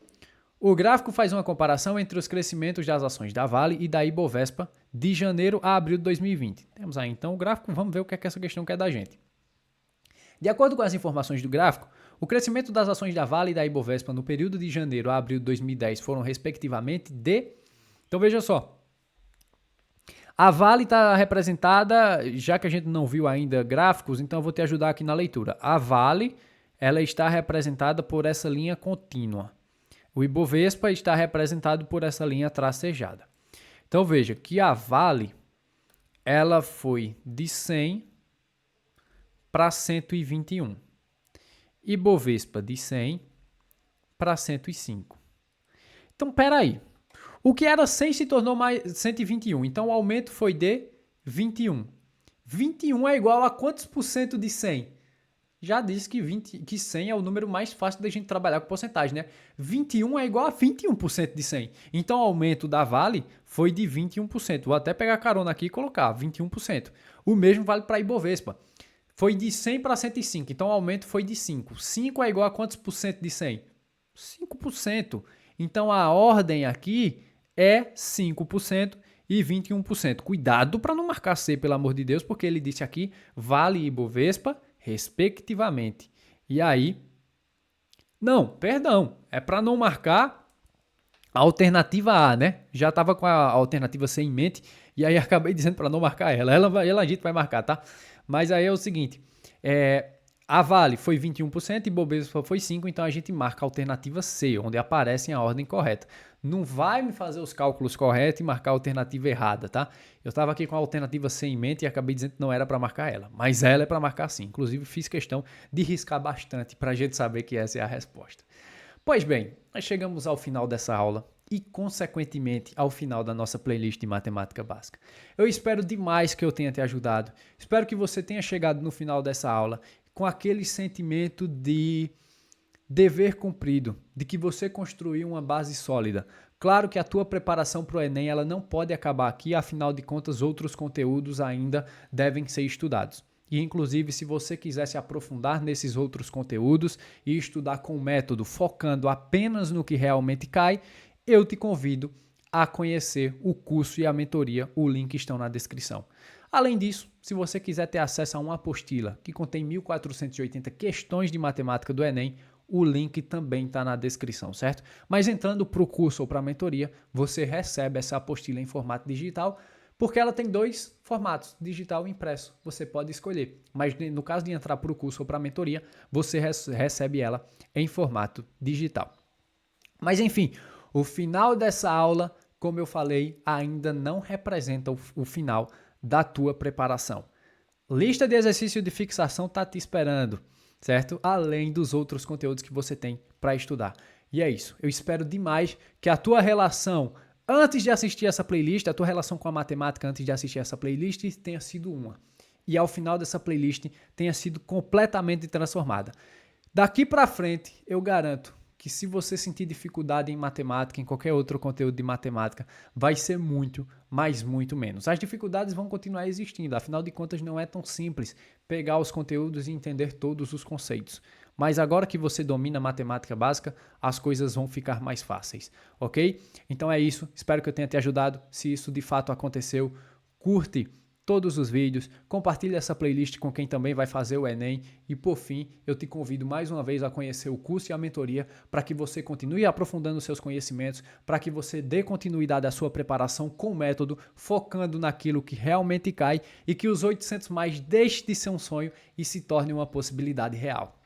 O gráfico faz uma comparação entre os crescimentos das ações da Vale e da Ibovespa de janeiro a abril de 2020. Temos aí então o gráfico, vamos ver o que é que essa questão quer da gente. De acordo com as informações do gráfico, o crescimento das ações da Vale e da Ibovespa no período de janeiro a abril de 2010 foram respectivamente de... Então veja só, A Vale está representada, já que a gente não viu ainda gráficos, então eu vou te ajudar aqui na leitura. A Vale, ela está representada por essa linha contínua. O Ibovespa está representado por essa linha tracejada. Então veja que a Vale, ela foi de 100 para 121. Ibovespa de 100 para 105. Então, peraí. O que era 100 se tornou mais 121. Então, o aumento foi de 21. 21 é igual a quantos por cento de 100? Já disse que 100 é o número mais fácil da gente trabalhar com porcentagem, né? 21 é igual a 21% de 100. Então, o aumento da Vale foi de 21%. Vou até pegar carona aqui e colocar 21%. O mesmo vale para a Ibovespa. Foi de 100 para 105. Então, o aumento foi de 5. 5 é igual a quantos por cento de 100? 5%. Então, a ordem aqui é 5% e 21%. Cuidado para não marcar C, pelo amor de Deus, porque ele disse aqui Vale e Ibovespa, respectivamente. E aí... Não, perdão. É para não marcar a alternativa A, né? Já estava com a alternativa C em mente e aí acabei dizendo para não marcar ela. Ela a gente vai marcar, tá? Mas aí é o seguinte... A Vale foi 21% e Ibovespa foi 5%, então a gente marca a alternativa C, onde aparece a ordem correta. Não vai me fazer os cálculos corretos e marcar a alternativa errada, tá? Eu estava aqui com a alternativa C em mente e acabei dizendo que não era para marcar ela, mas ela é para marcar sim. Inclusive fiz questão de riscar bastante para a gente saber que essa é a resposta. Pois bem, nós chegamos ao final dessa aula e, consequentemente, ao final da nossa playlist de matemática básica. Eu espero demais que eu tenha te ajudado. Espero que você tenha chegado no final dessa aula com aquele sentimento de dever cumprido, de que você construiu uma base sólida. Claro que a tua preparação para o Enem ela não pode acabar aqui, afinal de contas, outros conteúdos ainda devem ser estudados. E, inclusive, se você quiser se aprofundar nesses outros conteúdos e estudar com método, focando apenas no que realmente cai, eu te convido a conhecer o curso e a mentoria, o link estão na descrição. Além disso, se você quiser ter acesso a uma apostila que contém 1480 questões de matemática do Enem, o link também está na descrição, certo? Mas entrando para o curso ou para a mentoria, você recebe essa apostila em formato digital, porque ela tem 2 formatos, digital e impresso. Você pode escolher, mas no caso de entrar para o curso ou para a mentoria, você recebe ela em formato digital. Mas enfim, o final dessa aula, como eu falei, ainda não representa o final da tua preparação. Lista de exercício de fixação está te esperando, certo? Além dos outros conteúdos que você tem para estudar. E é isso. Eu espero demais que a tua relação antes de assistir essa playlist, a tua relação com a matemática antes de assistir essa playlist tenha sido uma. E ao final dessa playlist tenha sido completamente transformada. Daqui para frente, eu garanto que se você sentir dificuldade em matemática, em qualquer outro conteúdo de matemática, vai ser muito, mas muito menos. As dificuldades vão continuar existindo, afinal de contas não é tão simples pegar os conteúdos e entender todos os conceitos. Mas agora que você domina a matemática básica, as coisas vão ficar mais fáceis, ok? Então é isso, espero que eu tenha te ajudado. Se isso de fato aconteceu, curte todos os vídeos, compartilhe essa playlist com quem também vai fazer o Enem e, por fim, eu te convido mais uma vez a conhecer o curso e a mentoria para que você continue aprofundando seus conhecimentos, para que você dê continuidade à sua preparação com método, focando naquilo que realmente cai e que os 800 mais deixe de ser um sonho e se torne uma possibilidade real.